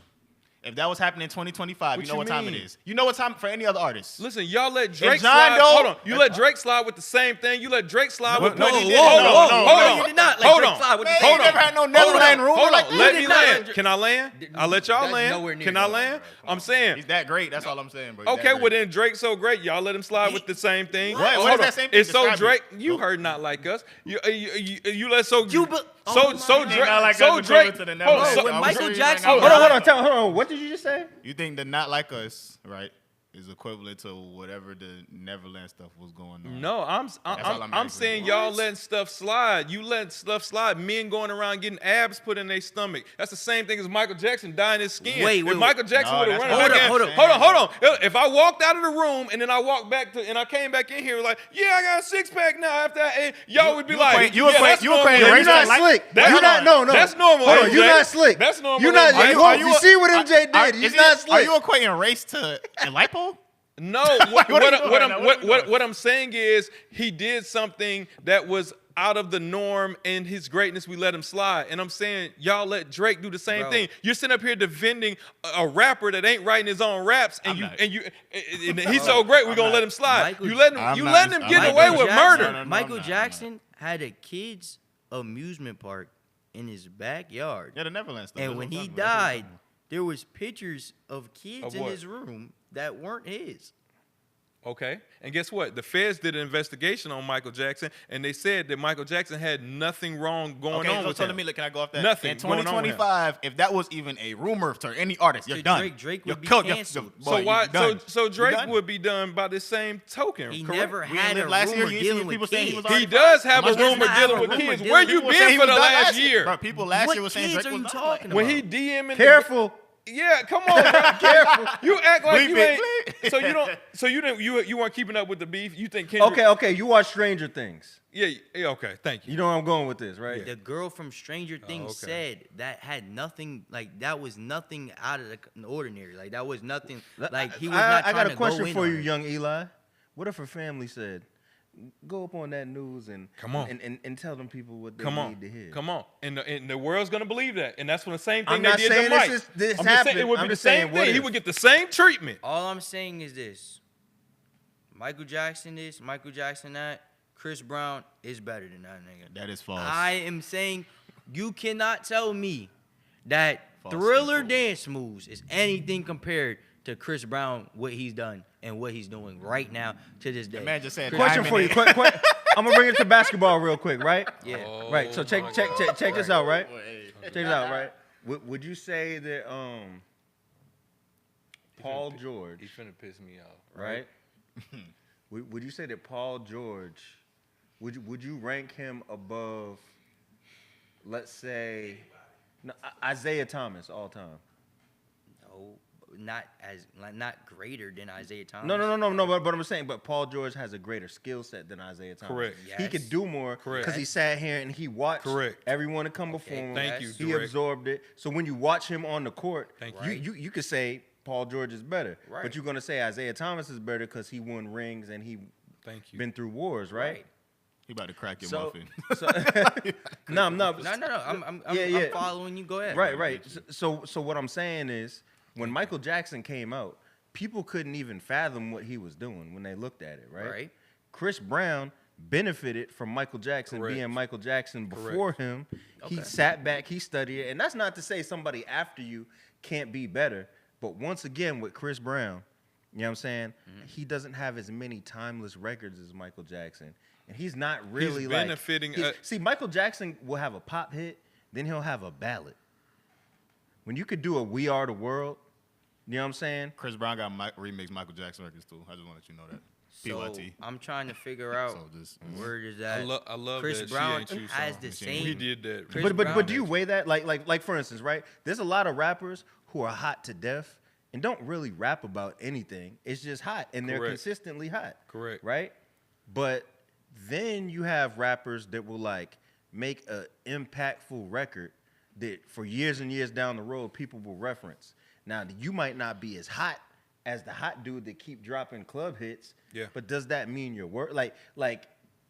If that was happening in 2025, What you know you what time it mean? is. You know what time for any other artist. Listen, y'all let Drake John slide. Doe- Hold on. You let Drake slide with the same thing. You let Drake slide with no, what he he did. did. Hold No, on. no, Hold no, on. you did not let Hold Drake on. slide with the Man, same Hold you never on. had no Neverland rumor Hold like on. that. Let You me did not land. let- Can I land? I'll let y'all That's land. nowhere near Can I that, land? bro. I'm saying. He's that great. That's all I'm saying, bro. He's Okay, that well great. then Drake's so great, y'all let him slide with the same thing. What? What Hold is on. that same thing? It's so Describe Drake. it. You Nope. heard not like us. You let so You be- so oh so my Drake. God. Not like us So would Drake. go to the hold Neverland. on, so- when I'm Michael sure you Jackson ain't Hold got- on. Hold on. What did you just say? You think the Not Like Us, right, is equivalent to whatever the Neverland stuff was going on? No, I'm all I'm I'm asking. saying y'all letting stuff slide. You letting stuff slide. Men going around getting abs put in their stomach. That's the same thing as Michael Jackson dyeing his skin. Wait, if wait, Michael Jackson No, would have that's run not back what in, I'm hold on. saying. If I walked out of the room and then I walked back to and I came back in here like, yeah, I got a six pack now. After that, y'all would be like, you equate that's normal. race You're with not like- slick. That's You're not. No. That's normal. Hold on. MJ. You're not slick. That's normal. You're not. MJ. You see what MJ did? He's not Are slick. you equating race to a lipo? No, What are you doing now? What are you doing? what I'm saying is he did something that was out of the norm and his greatness. We let him slide, and I'm saying y'all let Drake do the same Bro. thing. You're sitting up here defending a rapper that ain't writing his own raps, and I'm you not. and he's so great. We're I'm gonna not. let him slide. Michael- You letting I'm him not- get I'm away not- with Jackson- murder. No, Michael I'm not. Jackson had a kids amusement park in his backyard, Yeah, the Neverland stuff. and That's when what I'm he talking about. died, there was pictures of kids Of in what? his room that weren't his. Okay, and guess what? The feds did an investigation on Michael Jackson, and they said that Michael Jackson had nothing wrong going on with so him. let me look. Can I go off that? Nothing In going on with him. 2025, if that was even a rumor to any artist, you're done. Drake You're would be cooked. canceled. So why? So Drake done. would be done by the same token. He correct? never We had lived a last year, rumor you see dealing people with saying he kids. was He does have a He does rumor not have dealing a with rumor kids. dealing Where with you People been saying he for the was done last year. year? Bro, people last What year was saying kids Drake are was you done. talking about? When he DMing, Careful. Yeah, come on, bro. Careful. You act like Bleep you it, ain't. bleep. So you don't. So you didn't. You weren't keeping up with the beef. You think Kendrick? Okay. You watch Stranger Things. Yeah. Okay. Thank you. You know where I'm going with this, right? The girl from Stranger Things okay. said that had nothing, like that was nothing out of the ordinary. Like that was nothing. Like he was not I trying got a to question go in for on you, her. young Eli. What if her family said, "Go up on that news and Come on. and tell them people what they Come on. need to hear"? Come on. And the world's gonna believe that. And that's when the same thing I'm they not did saying to this Mike. is- this I'm just saying happened. it would I'm be the just saying, same what thing. He if? would get the same treatment. All I'm saying is this: Michael Jackson this, Michael Jackson that. Chris Brown is better than that nigga. That is false. I am saying you cannot tell me that False Thriller info. dance moves is anything compared to Chris Brown, what he's done and what he's doing right now to this day. man just said Question for you. I'm gonna bring it to basketball real quick, right? Yeah. Right. So check this out, right? Check this out, right? Would you say that Paul George, He finna piss me off. right? Would you say that Paul George, would you rank him above, let's say, Isaiah Thomas all time? No, not greater than Isaiah Thomas. No. But I'm saying, but Paul George has a greater skill set than Isaiah Thomas. Correct. He could do more because he sat here and he watched everyone to come before him. Thank you, He Drect. absorbed it. So when you watch him on the court, Thank you could say Paul George is better. Right. But you're gonna say Isaiah Thomas is better because he won rings and he Thank you. been through wars, right? He about to crack your So, muffin. no. No. I'm following you. Go ahead. Right. So what I'm saying is, when Michael Jackson came out, people couldn't even fathom what he was doing when they looked at it, right? Right. Chris Brown benefited from Michael Jackson Correct. being Michael Jackson before him. He Okay. sat back, he studied it. And that's not to say somebody after you can't be better. But once again, with Chris Brown, you know what I'm saying? He doesn't have as many timeless records as Michael Jackson. And he's not really benefiting, see, Michael Jackson will have a pop hit, then he'll have a ballad. When you could do a We Are the World, you know what I'm saying? Chris Brown got remixed Michael Jackson records too. I just want to let you know that. So PYT. I'm trying to figure out So just where does that. I love Chris that Brown She Ain't You has song. the same. We did that. Chris But Brown do you weigh that? Like for instance, right? There's a lot of rappers who are hot to death and don't really rap about anything. It's just hot, and they're Correct. consistently hot. Correct. Right? But then you have rappers that will like make a impactful record that for years and years down the road people will reference. Now you might not be as hot as the hot dude that keep dropping club hits. Yeah. But does that mean your work? Like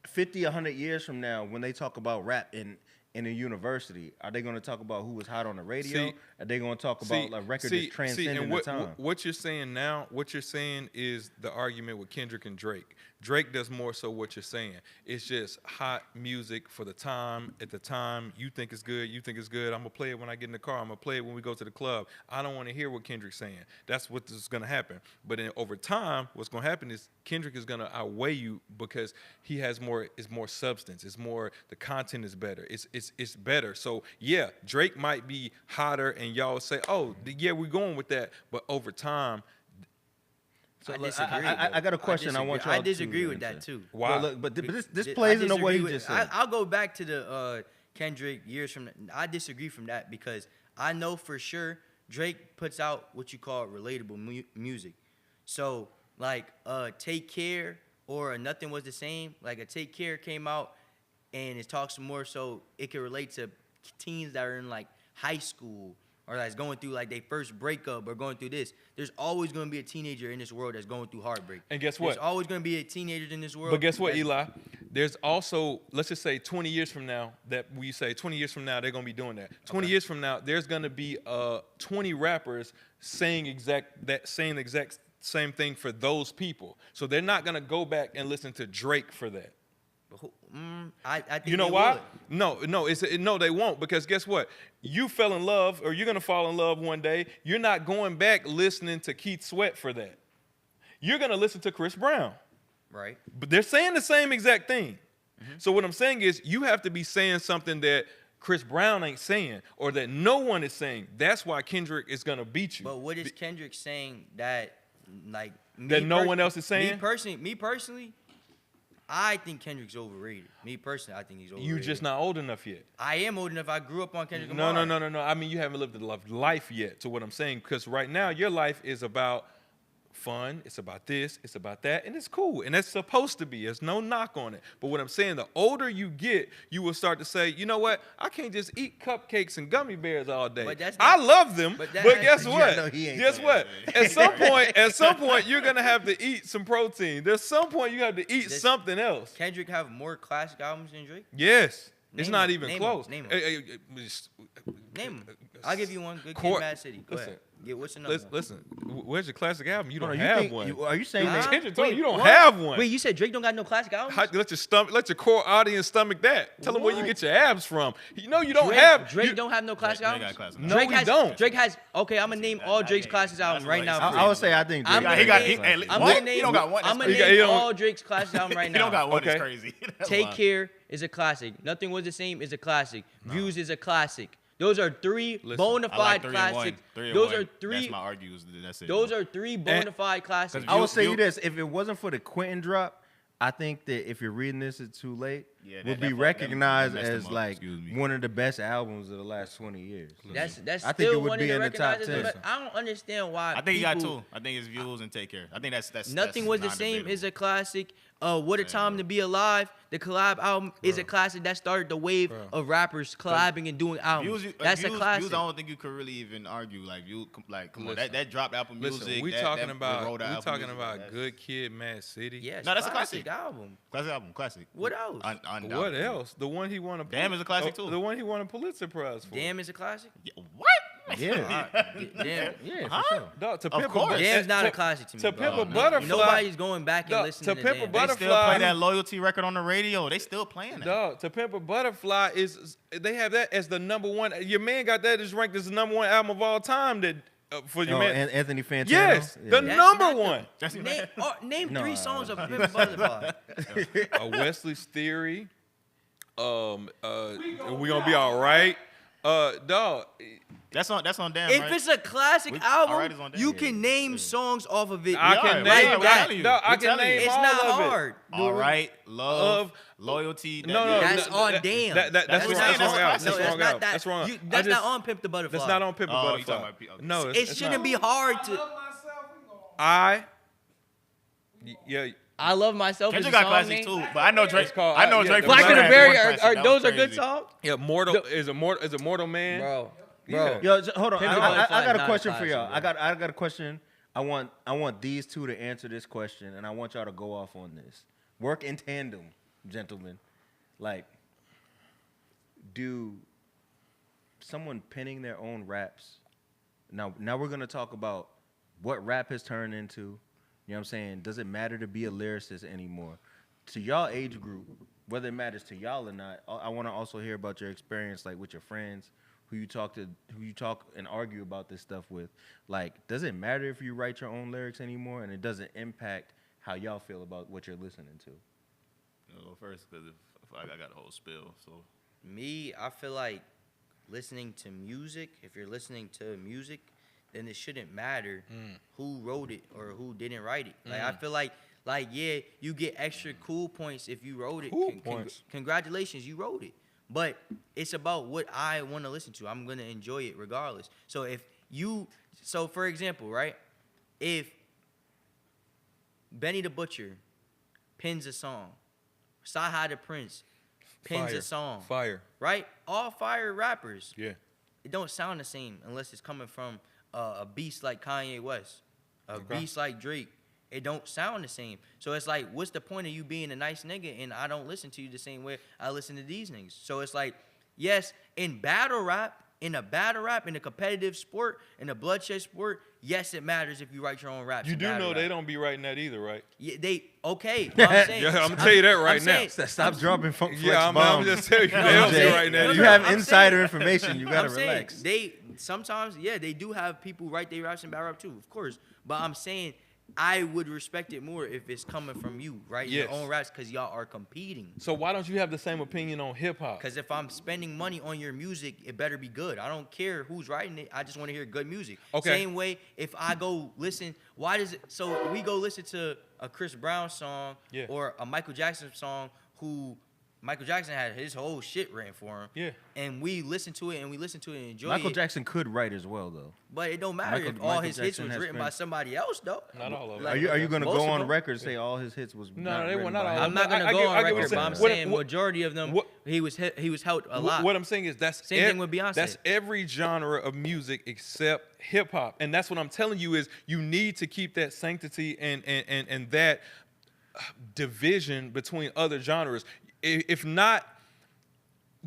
50, 100 years from now, when they talk about rap in a university, are they going to talk about who was hot on the radio? Are they going to talk about a record that's transcending the time? What you're saying now, what you're saying is the argument with Kendrick and Drake. Drake does more so what you're saying. It's just hot music for the time. At the time, you think it's good. I'm going to play it when I get in the car. I'm going to play it when we go to the club. I don't want to hear what Kendrick's saying. That's what is going to happen. But over time, what's going to happen is Kendrick is going to outweigh you because he has more substance. It's more, the content is better. It's better. So, yeah, Drake might be hotter and y'all say, oh, yeah, we're going with that. But over time, So I look, disagree. I got a question. I want y'all I disagree to with that answer. too. why? Well, look, but this I plays into what disagree he with- just said. I'll go back to the Kendrick years from. I disagree from that because I know for sure Drake puts out what you call relatable music. So like Take Care or Nothing Was the Same. Like a Take Care came out and it talks more so it can relate to teens that are in like high school or that's going through like their first breakup or going through this. There's always going to be a teenager in this world that's going through heartbreak. And guess what? There's always going to be a teenager in this world. But guess what, that's- Eli? There's also, let's just say 20 years from now, that we say 20 years from now, they're going to be doing that. 20 years from now, there's going to be 20 rappers saying the exact same thing for those people. So they're not going to go back and listen to Drake for that. I think You know they why? would. No, they won't, because guess what? You fell in love, or you're gonna fall in love one day. You're not going back listening to Keith Sweat for that. You're gonna listen to Chris Brown. Right. But they're saying the same exact thing. So what I'm saying is you have to be saying something that Chris Brown ain't saying or that no one is saying. That's why Kendrick is gonna beat you. But what is Kendrick saying that like That no one else is saying? Me personally, I think Kendrick's overrated. Me personally, I think he's overrated. You just not old enough yet. I am old enough. I grew up on Kendrick No. Lamar. I mean, you haven't lived a life yet to what I'm saying. Because right now, your life is about fun. It's about this. It's about that. And it's cool. And it's supposed to be. There's no knock on it. But what I'm saying, the older you get, you will start to say, you know what? I can't just eat cupcakes and gummy bears all day. But that's I not- love them. but But, that- guess Yeah, what? no, he ain't Guess saying what? At some point, you're going to have to eat some protein. There's some point you have to eat Does something else. Kendrick have more classic albums than Drake? Yes. It's Name not them. even Name close. them. Name Name them. I'll give you one. Good Kid, Court- Mad City. Go ahead. Yeah, what's another one? Listen, where's your classic album? You don't Hold on, have think- one. are you saying Huh? that? Kendrick told you, you don't what? have one. Wait, you said Drake don't got no classic albums? Let your core audience stomach that. Tell them where you What? get your abs from. You know you don't Drake, have. Drake you- don't have no classic Drake albums. got classic No, we don't. Drake has. Okay, I'm gonna name all Drake's classic albums right now. I would say I think I'm Drake gonna he got- name- he- hey, I'm what? gonna He name. don't got one. I'm That's gonna crazy. He name don't- all Drake's classic albums right now. He don't got one. Okay. It's crazy. That's Take wild. Care is a classic. Nothing Was the Same is a classic. Views is a classic. Those are three bona I like fide 3 and 1. classics. 3 and Those 1. are three. That's my argues. That's it. Those are three bona fide classics. I will say you- you this: if it wasn't for the Quentin drop, I think that if you're reading this, it's too late. Yeah, would that be fuck- recognized that messed as them up, like excuse me. one of the best albums of the last 20 years. That's I think still it would one be of in the top recognized as 10. best. I don't understand why. I think he got people- 2. I think it's Views and Take Care. I think that's Nothing was the same non-debatable. is a classic. What a Time to Be Alive. The collab album is a classic that started the wave of rappers collabing and doing albums. That's a classic. Views, I don't think you could really even argue. Like, come on, that dropped Apple Music. Listen, we that talking rolled about out Apple talking Music, about that's- Good Kid, Mad City. Yeah, No, that's a classic. album. Classic album, classic. What else? What Undoubtedly. else? The one he won a Damn is a classic, too. The one he won a Pulitzer Prize for. Damn is a classic. Yeah, what? Yeah, Damn. yeah, Huh? for sure. Dog, to Of Pimp course. Damn's not a classic to me. To bro. Pimp a Butterfly. Nobody's going back and Dog, listening to to Pimp a Damn. They Butterfly. still play that Loyalty record on the radio. They still playing that. Dog, To Pimp a Butterfly is they have that as the number one. Your man got that as ranked as the number one album of all time. That for your Oh, man. and Anthony Fantano. Yes, Yeah. the That's number not the- one. Name No, three songs of Pimp a Butterfly. Wesley's Theory. We gonna be all right. Dog. That's on Damn, If right? it's a classic Alright, it's album, on Damn. you can name songs off of it. I Yeah, can we name are, we're that. telling you. Dog, I We're can telling you. name It's all not of it. hard. All right, love, Of- loyalty. No, That's on Damn. That's That's wrong. what I'm saying, That's that's wrong a album. classic. That's No, wrong that's album. not that. That's wrong. That's not on Pimp the Butterfly. That's not on Pimp a Oh, you Butterfly. talking about P- No, It it's shouldn't not. be hard to. Yeah. I Love Myself. Kendrick is a got song classics name. too, but I know Drake. It's called, I know yeah, Drake. the Black Black and the Hat Berry Classic. That was those are good crazy. songs, Yeah, Mortal is a Mortal Man. bro. Yeah. Yo, hold on. Pimp a I Butterfly got is a not question a for y'all. classic, I got a question. I want these two to answer this question, and I want y'all to go off on this. Work in tandem, gentlemen. Like, do someone penning their own raps? Now we're gonna talk about what rap has turned into. You know what I'm saying? Does it matter to be a lyricist anymore? To y'all age group, whether it matters to y'all or not, I want to also hear about your experience, like with your friends, who you talk and argue about this stuff with. Like, does it matter if you write your own lyrics anymore, and it doesn't impact how y'all feel about what you're listening to? Well, first, because if I got a whole spill, so Me, I feel like listening to music, if you're listening to music, then it shouldn't matter who wrote it or who didn't write it. Like, I feel like, yeah, you get extra cool points if you wrote it. Cool points. Congratulations, you wrote it. But it's about what I want to listen to. I'm going to enjoy it regardless. So for example, right, if Benny the Butcher pins a song, Sci-Hi the Prince pins Fire. a song, Fire. right? All fire rappers. Yeah. It don't sound the same unless it's coming from a beast like Kanye West, a beast like Drake. It don't sound the same. So it's like, what's the point of you being a nice nigga and I don't listen to you the same way I listen to these niggas? So it's like, yes, in a competitive sport, in a bloodshed sport, yes, it matters if you write your own raps. You in do battle know they rap. don't be writing that either, right? Yeah, okay. But I'm saying, Yeah, I'm gonna tell you that right I'm now. saying- Stop dropping flex Yeah, I'm bombs. just telling you, No, they I'm don't be saying- writing that no, You either. no, have I'm insider saying- information. You gotta I'm saying relax. they sometimes, yeah, they do have people write their raps in battle rap too, of course. But I'm saying I would respect it more if it's coming from you, right? Yes. Your own raps, because y'all are competing. So why don't you have the same opinion on hip hop? Because if I'm spending money on your music, it better be good. I don't care who's writing it. I just want to hear good music. Okay. Same way, if I go listen, why does it? So we go listen to a Chris Brown song Yeah. or a Michael Jackson song, who Michael Jackson had his whole shit written for him. Yeah. And we listen to it and enjoy Michael it. Jackson could write as well, though. But it don't matter if all Michael his hits Jackson was has written been- by somebody else, though. Not all of them. Like, Are you gonna most go of on them- record and say all his hits was No, not they were written not by all him? I'm not gonna I go get- on I get what record, you're but I'm saying. saying What- majority of them, what- he was helped a lot. What I'm saying is that's Same thing with Beyonce. That's every genre of music except hip hop, and that's what I'm telling you is you need to keep that sanctity and that division between other genres. If not,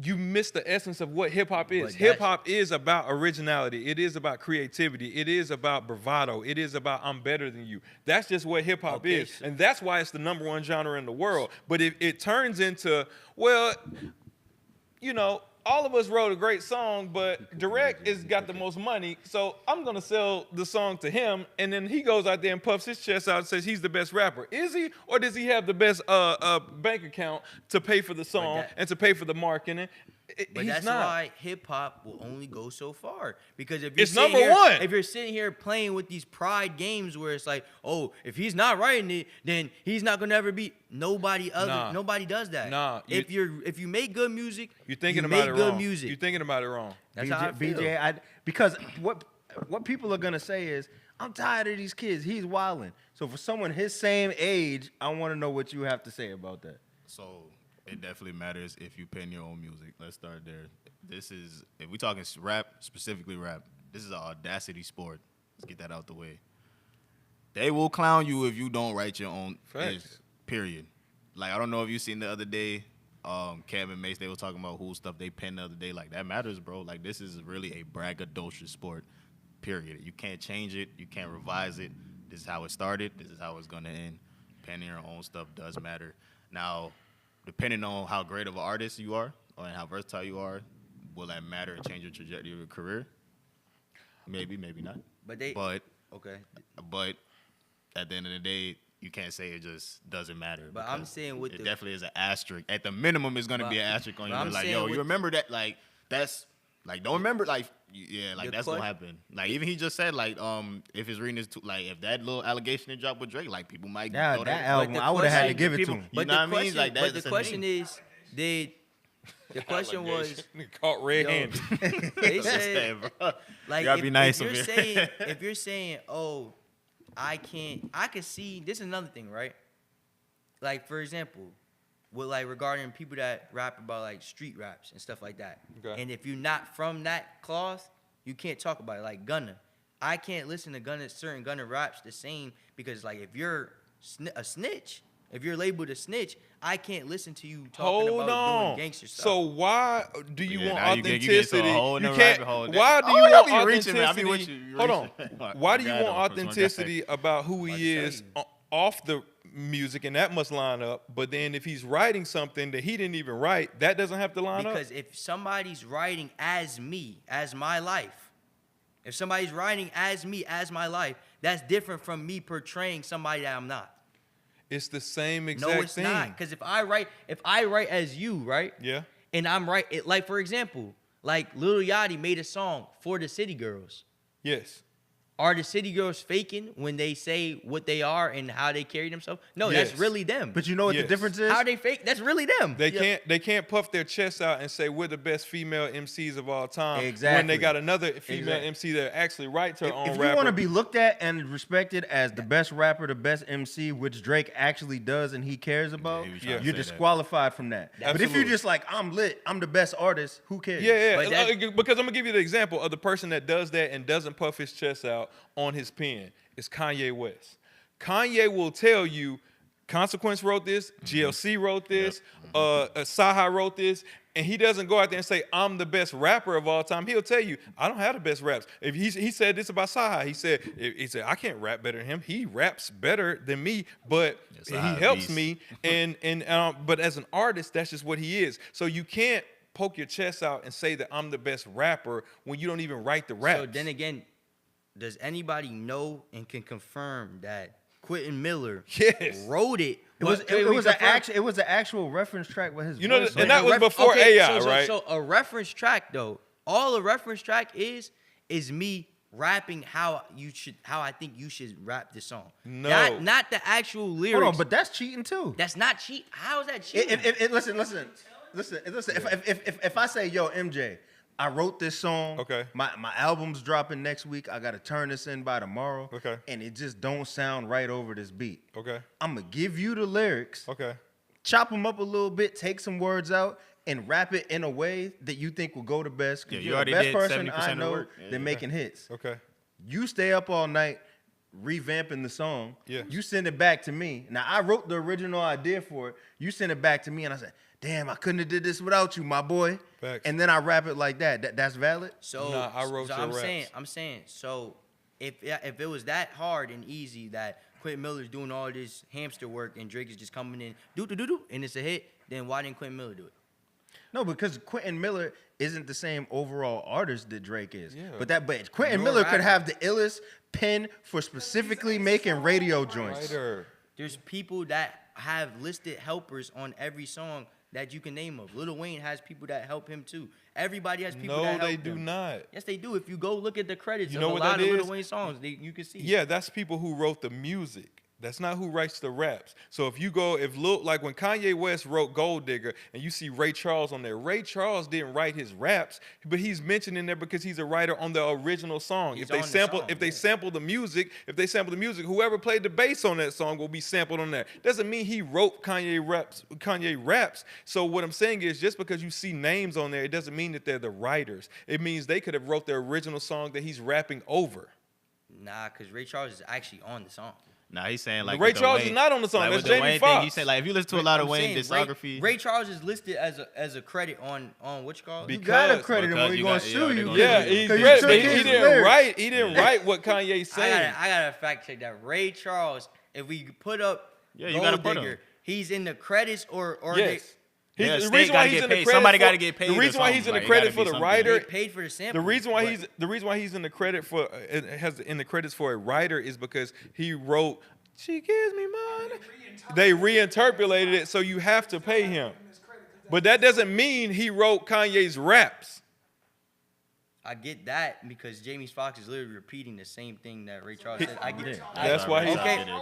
you miss the essence of what hip hop is. But Hip hop is about originality. It is about creativity. It is about bravado. It is about I'm better than you. That's just what hip hop Okay, is, so- and that's why it's the number one genre in the world. But if it turns into, well, you know, all of us wrote a great song, but Drect has got the most money, so I'm gonna sell the song to him, and then he goes out there and puffs his chest out and says he's the best rapper. Is he, or does he have the best bank account to pay for the song that- and to pay for the marketing? But He's that's not. why hip hop will only go so far. Because if It's sitting number here, one. if you're sitting here playing with these pride games where it's like, oh, if he's not writing it, then he's not gonna ever be. Nobody does that. Nah, if you make good music, You're thinking you about make it good wrong. music. You're thinking about it wrong. That's how I feel. BJ, because what people are gonna say is, I'm tired of these kids. He's wilding. So for someone his same age, I want to know what you have to say about that. So it definitely matters if you pen your own music. Let's start there. This is, if we talking rap, specifically rap, this is an audacity sport. Let's get that out the way. They will clown you if you don't write your own. Facts. Period. Like, I don't know if you seen the other day, Cam and Mace, they were talking about who stuff they penned the other day. Like, that matters, bro. Like, this is really a braggadocious sport. Period. You can't change it. You can't revise it. This is how it started. This is how it's going to end. Penning your own stuff does matter. Now, depending on how great of an artist you are and how versatile you are, will that matter and change your trajectory of your career? Maybe, maybe not. But okay. But at the end of the day, you can't say it just doesn't matter. But I'm saying with it the definitely is an asterisk. At the minimum, it's going to be an asterisk on you. I'm Like, saying yo, with you remember that? Like, that's like, don't remember, like, yeah, like, The that's going to happen. Like, even he just said, like, if his reading is too, like, if that little allegation that dropped with Drake, like, people might Yeah, throw that But album, the I would have had to question- give it to people- him. You But know the what I mean? question, Like, but that's the a question thing. is, the question was, Caught red-handed. they That's said, that, bro. like, You gotta be nice if over you're here. saying, if you're saying, oh, I can see, this is another thing, right? Like, for example, with like regarding people that rap about like street raps and stuff like that. Okay. And if you're not from that cloth, you can't talk about it. Like Gunna, I can't listen to certain Gunna raps the same because like if you're a snitch, if you're labeled a snitch, I can't listen to you talking Hold about on. doing gangster stuff. So why do you Yeah, want now you get into a authenticity? whole You nother can't. rabbit hole. Why do Oh, you y'all want be reaching, man. I be authenticity? with you. Hold on. Alright, Why do you go ahead, want though, first one. authenticity about who Why'd he you is say? off the music, and that must line up? But then if he's writing something that he didn't even write, that doesn't have to line up. Because if somebody's writing as me, as my life, if somebody's writing as me, as my life, that's different from me portraying somebody that I'm not. It's the same exact No, it's thing. not. Because if I write as you, right? Yeah. And I'm like for example, like Lil Yachty made a song for the City Girls. Yes. Are the City Girls faking when they say what they are and how they carry themselves? No, Yes. that's really them. But you know what Yes. the difference is? How they fake? That's really them. They can't puff their chests out and say we're the best female MCs of all time when Exactly. they got another female Exactly. MC that actually writes her own If you rapper. want to be looked at and respected as the best rapper, the best MC, which Drake actually does and he cares about, he was trying to you're say that. disqualified from that. But if Absolutely. you're just like, I'm lit, I'm the best artist, who cares? Yeah, But because I'm gonna give you the example of the person that does that and doesn't puff his chest out on his pen. It's Kanye West. Kanye will tell you, Consequence wrote this, GLC wrote this, Saha wrote this, and he doesn't go out there and say, I'm the best rapper of all time. He'll tell you, I don't have the best raps. If he said this about Saha, he said, I can't rap better than him. He raps better than me, but Yes, he Saha helps beast. me. But as an artist, that's just what he is. So you can't poke your chest out and say that I'm the best rapper when you don't even write the raps. So then again, does anybody know and can confirm that Quentin Miller Yes. wrote it? It was but can we confirm- it was an actual reference track with his You know, voice and on that it. was before AI, right? So a reference track though, all a reference track is me rapping how I think you should rap this song. No. Not the actual lyrics. Hold on, but that's cheating too. that's not cheat. How is that cheating? Listen. If I say, yo, MJ, I wrote this song. Okay. My album's dropping next week. I gotta turn this in by tomorrow. Okay. And it just don't sound right over this beat. Okay. I'm gonna give you the lyrics, Okay. chop them up a little bit, take some words out, and rap it in a way that you think will go the best. 'Cause Yeah, you you're the already best did person 70% I of the know work. Yeah, that yeah. making hits. Okay. You stay up all night revamping the song. Yeah. You send it back to me. Now I wrote the original idea for it. You send it back to me, and I said, "Damn, I couldn't have did this without you, my boy." Facts. And then I rap it like that. That's valid. So Nah, I wrote your I'm raps. saying. So if it was that hard and easy that Quentin Miller's doing all this hamster work and Drake is just coming in do and it's a hit, then why didn't Quentin Miller do it? No, because Quentin Miller isn't the same overall artist that Drake is. Yeah. But Quentin Nor Miller could rapper. have the illest pen for specifically making radio joints. Writer. There's people that have listed helpers on every song that you can name of. Lil Wayne has people that help him too. Everybody has people No, that help they him. do not. Yes, they do. If you go look at the credits You of know a what lot that of is? Lil Wayne songs, you can see. Yeah, that's people who wrote the music. That's not who writes the raps. So if you go, like when Kanye West wrote Gold Digger and you see Ray Charles on there, Ray Charles didn't write his raps, but he's mentioned in there because he's a writer on the original song. He's If they on the sample, song, if they yeah. sample the music, whoever played the bass on that song will be sampled on there. Doesn't mean he wrote Kanye raps. So what I'm saying is just because you see names on there, it doesn't mean that they're the writers. It means they could have wrote the original song that he's rapping over. Nah, because Ray Charles is actually on the song. Nah, he's saying like Ray with the Charles Wayne- is not on the song. like That's with the Jamie Wayne thing, Foxx. he said like if you listen to a lot of I'm Wayne saying discography, Ray Charles is listed as a credit on what you call it? Be- You gotta Because- credit him because or you he gonna got- sue yeah, you. they gonna Yeah, sue he's Because you right, took but his he didn't lyrics. write. He didn't write what Kanye's saying. I gotta fact check that. Ray Charles, if we put up Yeah, you gotta Gold put Digger, him. he's in the credits or Yes. Yeah, The state reason why gotta he's get in the paid. credit Somebody for- gotta get paid The or reason why he's in something. the Like, it credit gotta for be the something. writer. they paid for the sample. The reason why he's in the credit for it has in the credits for a writer is because he wrote "She Gives Me Money." They reinterpolated it, so you have to pay him. But that doesn't mean he wrote Kanye's raps. I get that because Jamie Foxx is literally repeating the same thing that Ray Charles said. I get it. That's why he's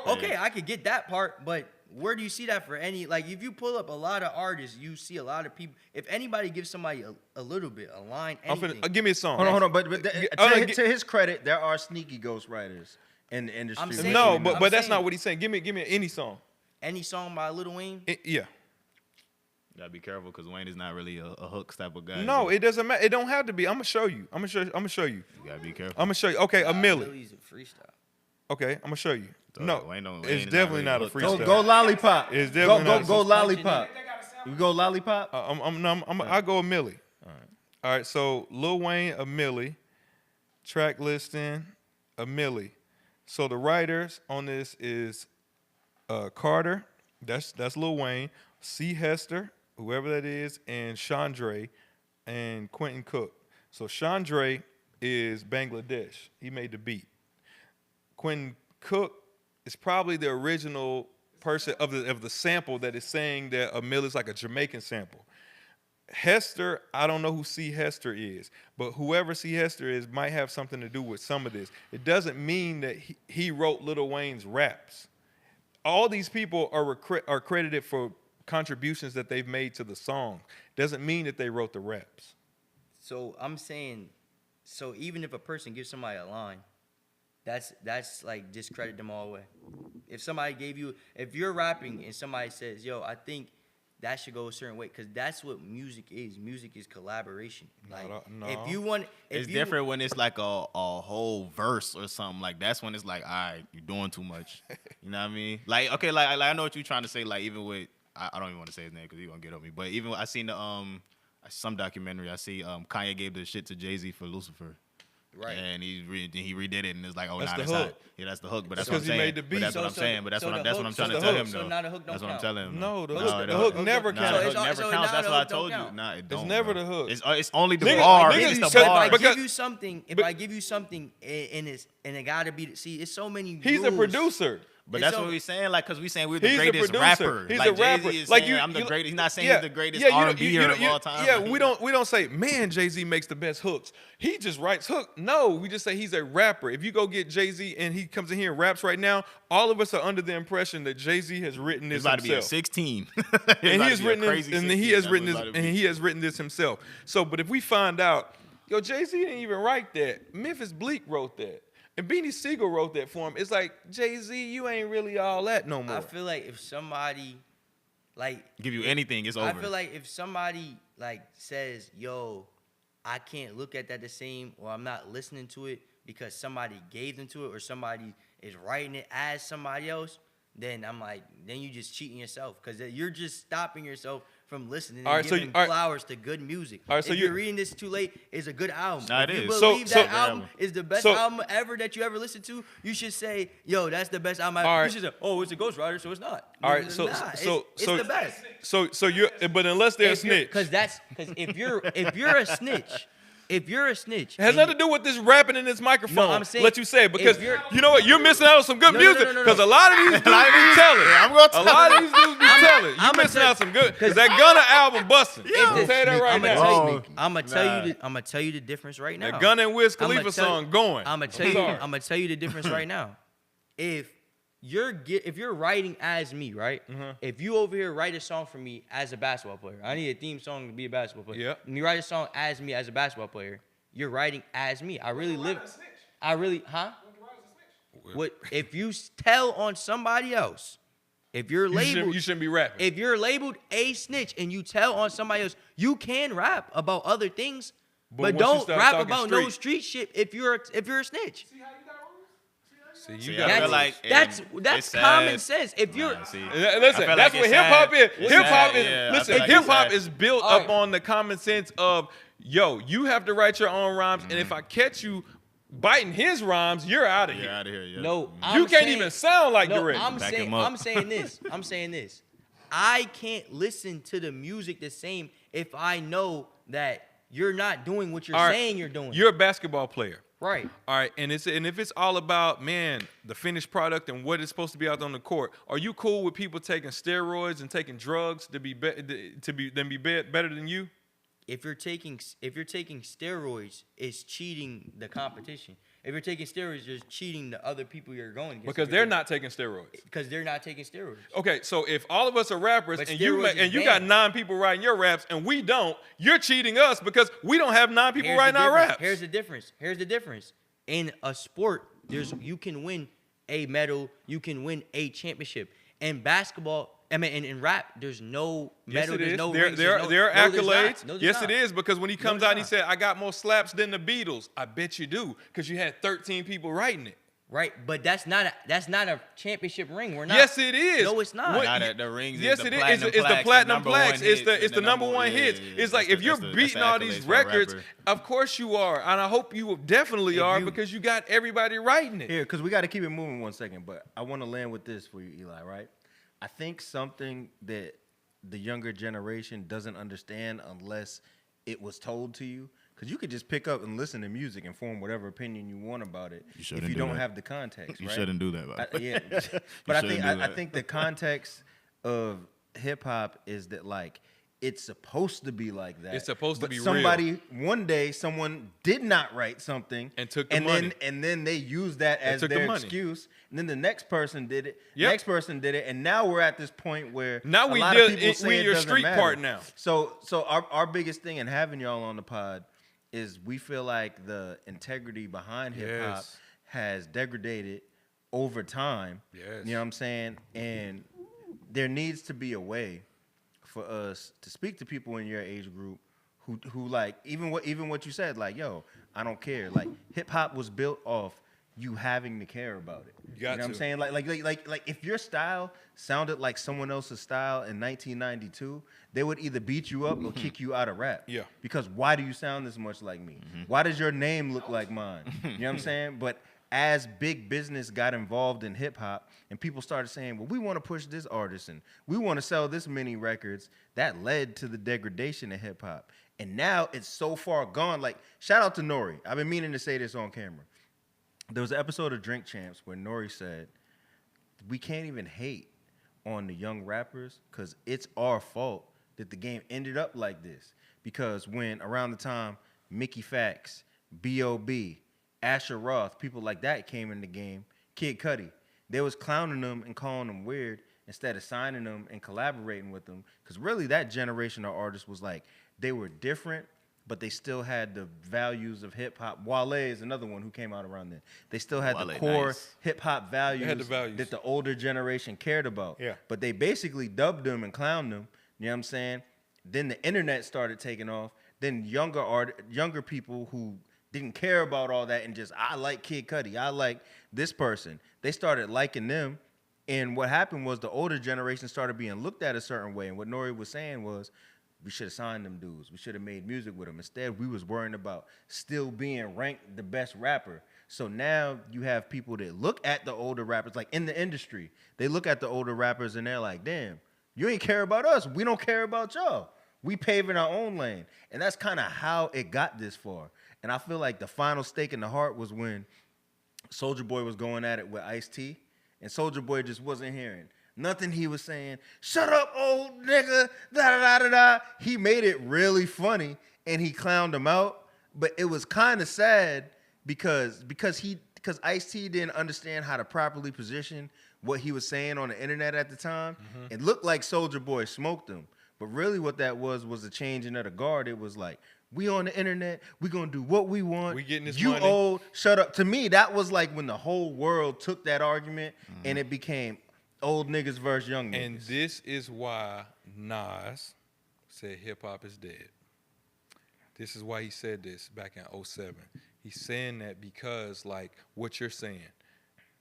Okay, I could get that part, but where do you see that for any? Like, if you pull up a lot of artists, you see a lot of people. If anybody gives somebody a little bit, a line, anything. Give me a song. Hold on. But G- to his credit, there are sneaky ghostwriters in the industry. I'm which saying- No, we know. but that's saying- not what he's saying. Give me any song. Any song by Lil Wayne? Yeah. You gotta be careful because Wayne is not really a hooks type of guy. No, so it doesn't matter. It don't have to be. I'm gonna show you. I'm gonna show you. you gotta be careful. I'm gonna show you. Okay, a milli. Millie's a freestyle. Okay, I'm gonna show you. So No, Wayne it's is definitely not a really Go, freestyle. go lollipop. It's definitely not- go lollipop. You go lollipop. I go a milli. All right. So Lil Wayne a milli, track listing a milli. So the writers on this is Carter, that's Lil Wayne, C Hester, whoever that is, and Chandre and Quentin Cook. So Chandre is Bangladesh. He made the beat. Quentin Cook is probably the original person of the sample that is saying that a mill is like a Jamaican sample. Hester, I don't know who C Hester is, but whoever C Hester is might have something to do with some of this. It doesn't mean that he wrote Lil Wayne's raps. All these people are credited for contributions that they've made to the song. Doesn't mean that they wrote the raps. So I'm saying, so even if a person gives somebody a line, that's like discredit them all the way. If somebody gave you, if you're rapping and somebody says, yo, I think that should go a certain way, because that's what music is. Music is collaboration. Like, No. if you want, It's different when it's like a whole verse or something. Like that's when it's like, all right, you're doing too much. You know what I mean? Like, okay, like I know what you're trying to say. Like even with, I don't even want to say his name because he's gonna get on me. But even I seen the some documentary. I see Kanye gave the shit to Jay-Z for Lucifer. Right. And he redid it, and it's like, oh, That's nah, the that's hook. not. Yeah, that's the hook. But that's That's what 'cause I'm he saying. made the beat. But that's what I'm So- saying. But that's so what I'm the that's what hook- I'm trying so to the tell hook- him so though. now the hook don't That's what I'm count. telling him. No, though. the hook never Nah, counts. the hook So never now counts. the That's what I hook don't told you. count. Nah, it don't. never bro. the hook. It's only the Niggas- bar. niggas It's the said- If I bar. because- give you something, if but- I give you something and it gotta be, see, it's so many. He's a rules. producer. But It's that's so- what we're saying, like, because we saying we're the He's a greatest producer. rapper. He's like, a rapper. Jay-Z is Like, saying, you- I'm the you- greatest. He's not saying Yeah, he's the greatest yeah, you R&B don't- of all time. Yeah, we don't say, man, Jay-Z makes the best hooks. He just writes hook. No, we just say he's a rapper. If you go get Jay-Z and he comes in here and raps right now, all of us are under the impression that Jay-Z has written this It's about to be a himself. 16. And he has written this, and he has written this, and he has written this himself. So, but if we find out, yo, Jay-Z didn't even write that. Memphis Bleak wrote that. And Beanie Siegel wrote that for him. It's like, Jay-Z, you ain't really all that no more. I feel like if somebody, like, Give you anything, it's over. I feel like if somebody like says, "Yo, I can't look at that the same," or "I'm not listening to it because somebody gave them to it," or somebody is writing it as somebody else, then I'm like, then you just cheating yourself because you're just stopping yourself from listening All and right, so giving all right. flowers to good music. All right, so if you- you're reading this too late, it's a good album. Nah, if it you is. believe So- that so- album is the best so- album ever that you ever listened to, you should say, "Yo, that's the best album." All right. You should say, "Oh, it's a ghostwriter, so it's not." All right, It's so not. so it's so the best. So you're, but unless they're a snitch, Because if you're a snitch, if you're a snitch, It has nothing to do with this rapping in this microphone. No, I'm saying let you say it because if you're- you know what, you're missing out on some good No, no, no, music no, no, because no. a lot of these dudes be telling. I'm gonna A lot of these dudes be telling. You I'ma missing tell- out some good because that Gunna album busting. I'm gonna tell you that right I'm gonna now. tell you. Oh, I'm gonna tell you the difference right now. That Gunna and Wiz I'ma Khalifa tell you- song going. I'm sorry. gonna tell you the difference right now. If you're writing as me, right? If you over here write a song for me as a basketball player, I need a theme song to be a basketball player. Yep. And you write a song as me as a basketball player, you're writing as me. I really live. What if you tell on somebody else? If you're labeled, You shouldn't be rapping. if you're labeled a snitch and you tell on somebody else, you can rap about other things, But but once you don't start rap talking about no street shit if you're a snitch. See, you See, got I rules. feel like That's it's common sad. sense. If you're Nah, see. Listen, I feel that's like what it's hip hop sad. is. It's Hip hop sad, is. yeah. I Listen, feel like hip it's hop sad. is built All up right. on the common sense of, yo, you have to write your own rhymes, and if I catch you biting his rhymes, you're out of You're here. out of here. Yeah. no, You I'm can't saying- even sound like No, Drect. I'm Back saying, him up. I'm saying this. I'm saying this. I can't listen to the music the same if I know that you're not doing what you're All right, saying you're doing. You're a basketball player. right. All right, and if it's all about, man, the finished product and what is supposed to be out on the court, are you cool with people taking steroids and taking drugs to be better than you? If you're taking steroids, it's cheating the competition. If you're taking steroids, you're cheating the other people you're going against. Because they're not taking steroids. Because they're not taking steroids. Okay, so if all of us are rappers But and steroids is you got banned. 9 people writing your raps and we don't, you're cheating us because we don't have 9 people writing our raps. Here's the difference. In a sport, you can win a medal, you can win a championship. In basketball, in rap, there's no Yes, medal, it there's is. no there rings, there there's there are no, there's not. accolades. No, there's Yes, not. it is, because when he comes there's out and he not. said, I got more slaps than the Beatles. I bet you do, because you had 13 people writing it. Right, but that's not a championship ring. We're not. Yes, it is. No, it's not. What- Nah, the rings is Yes, the it is. platinum It's the plaques, platinum the number one plaques. It's hits, the number one hits. yeah, It's like that's if you're the beating all these accolades for a records, rapper. of course you are, and I hope you definitely If are you- because you got everybody writing it. Here, because we got to keep it moving 1 second, but I want to land with this for you, Eli, right? I think something that the younger generation doesn't understand unless it was told to you, because you could just pick up and listen to music and form whatever opinion you want about it if shouldn't you do don't that. have the context, You right? shouldn't do that, bro. Yeah, but I shouldn't think do I that. think the context of hip hop is that, like, it's supposed to be like that. It's supposed to but be real. somebody one day someone did not write something And took the money. then they used that as took the their money. excuse, and then the next person did it. Yep. Next person did it, and now we're at this point where Now a we lot deal- of people it- say we it your doesn't street matter. part now. So our biggest thing in having y'all on the pod is we feel like the integrity behind hip hop Yes. has degraded over time. Yes. You know what I'm saying? And there needs to be a way for us to speak to people in your age group who like even what you said, like, yo, I don't care. Like, hip hop was built off you having to care about it. You got know what I'm to. saying? Like if your style sounded like someone else's style in 1992, they would either beat you up or kick you out of rap. Yeah. Because why do you sound this much like me? Why does your name look like mine? You know what I'm saying? But as big business got involved in hip hop and people started saying, well, we want to push this artist and we want to sell this many records, that led to the degradation of hip hop. And now it's so far gone. Like, shout out to Nori. I've been meaning to say this on camera. There was an episode of Drink Champs where Nori said, we can't even hate on the young rappers because it's our fault that the game ended up like this. Because when around the time Mickey Fax, B.O.B., Asher Roth, people like that came in the game, Kid Cudi, they was clowning them and calling them weird instead of signing them and collaborating with them. Because really that generation of artists was like, they were different, but they still had the values of hip hop. Wale is another one who came out around then. They still had the Wale, core nice. hip hop values, had the values. that the older generation cared about. Yeah. But they basically dubbed them and clowned them. You know what I'm saying? Then the internet started taking off. Then younger people who didn't care about all that and just, I like Kid Cudi, I like this person. They started liking them. And what happened was the older generation started being looked at a certain way. And what Nori was saying was, we should have signed them dudes. We should have made music with them. Instead, we was worrying about still being ranked the best rapper. So now you have people that look at the older rappers, like in the industry, they look at the older rappers and they're like, damn, you ain't care about us. We don't care about y'all. We paving our own lane. And that's kind of how it got this far. And I feel like the final stake in the heart was when Soulja Boy was going at it with Ice-T, and Soulja Boy just wasn't hearing nothing he was saying. Shut up, old nigga, da-da-da-da-da. He made it really funny, and he clowned him out, but it was kind of sad because Ice-T didn't understand how to properly position what he was saying on the internet at the time. It looked like Soulja Boy smoked him, but really what that was a changing of the guard. It was like, we on the internet, we gonna do what we want. We getting this you money. old, shut up. To me, that was like when the whole world took that argument and it became old niggas versus young niggas. And this is why Nas said hip hop is dead. This is why he said this back in 07. He's saying that because, like, what you're saying,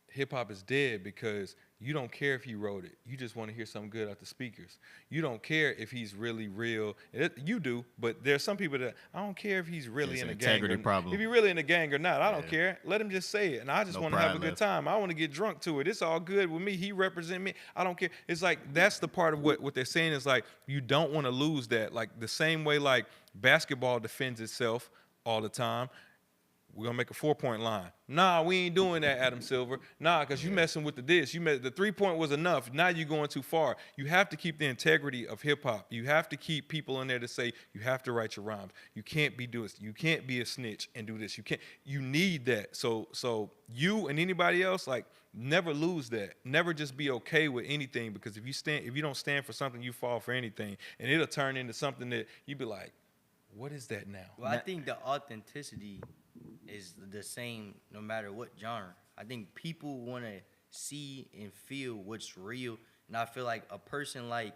hip hop is dead because you don't care if he wrote it. You just want to hear something good out the speakers. You don't care if he's really real. You do, but there's some people that I don't care if he's really It's in an a gang. integrity problem. If he's really in a gang or not, I don't care. Let him just say it, and I just No want to have pride a good left. time. I want to get drunk to it. It's all good with me. He represent me. I don't care. It's like that's the part of what they're saying is like you don't want to lose that. Like the same way like basketball defends itself all the time. We're gonna make a 4-point line. Nah, we ain't doing that, Adam Silver. Nah, because you messing with the this. The 3-point was enough. Now you're going too far. You have to keep the integrity of hip hop. You have to keep people in there to say you have to write your rhymes. You can't be doing this. You can't be a snitch and do this. You can't. You need that. So you and anybody else like never lose that. Never just be okay with anything because if you don't stand for something, you fall for anything, and it'll turn into something that you be like, what is that now? Well, I think the authenticity is the same no matter what genre. I think people want to see and feel what's real, and I feel like a person like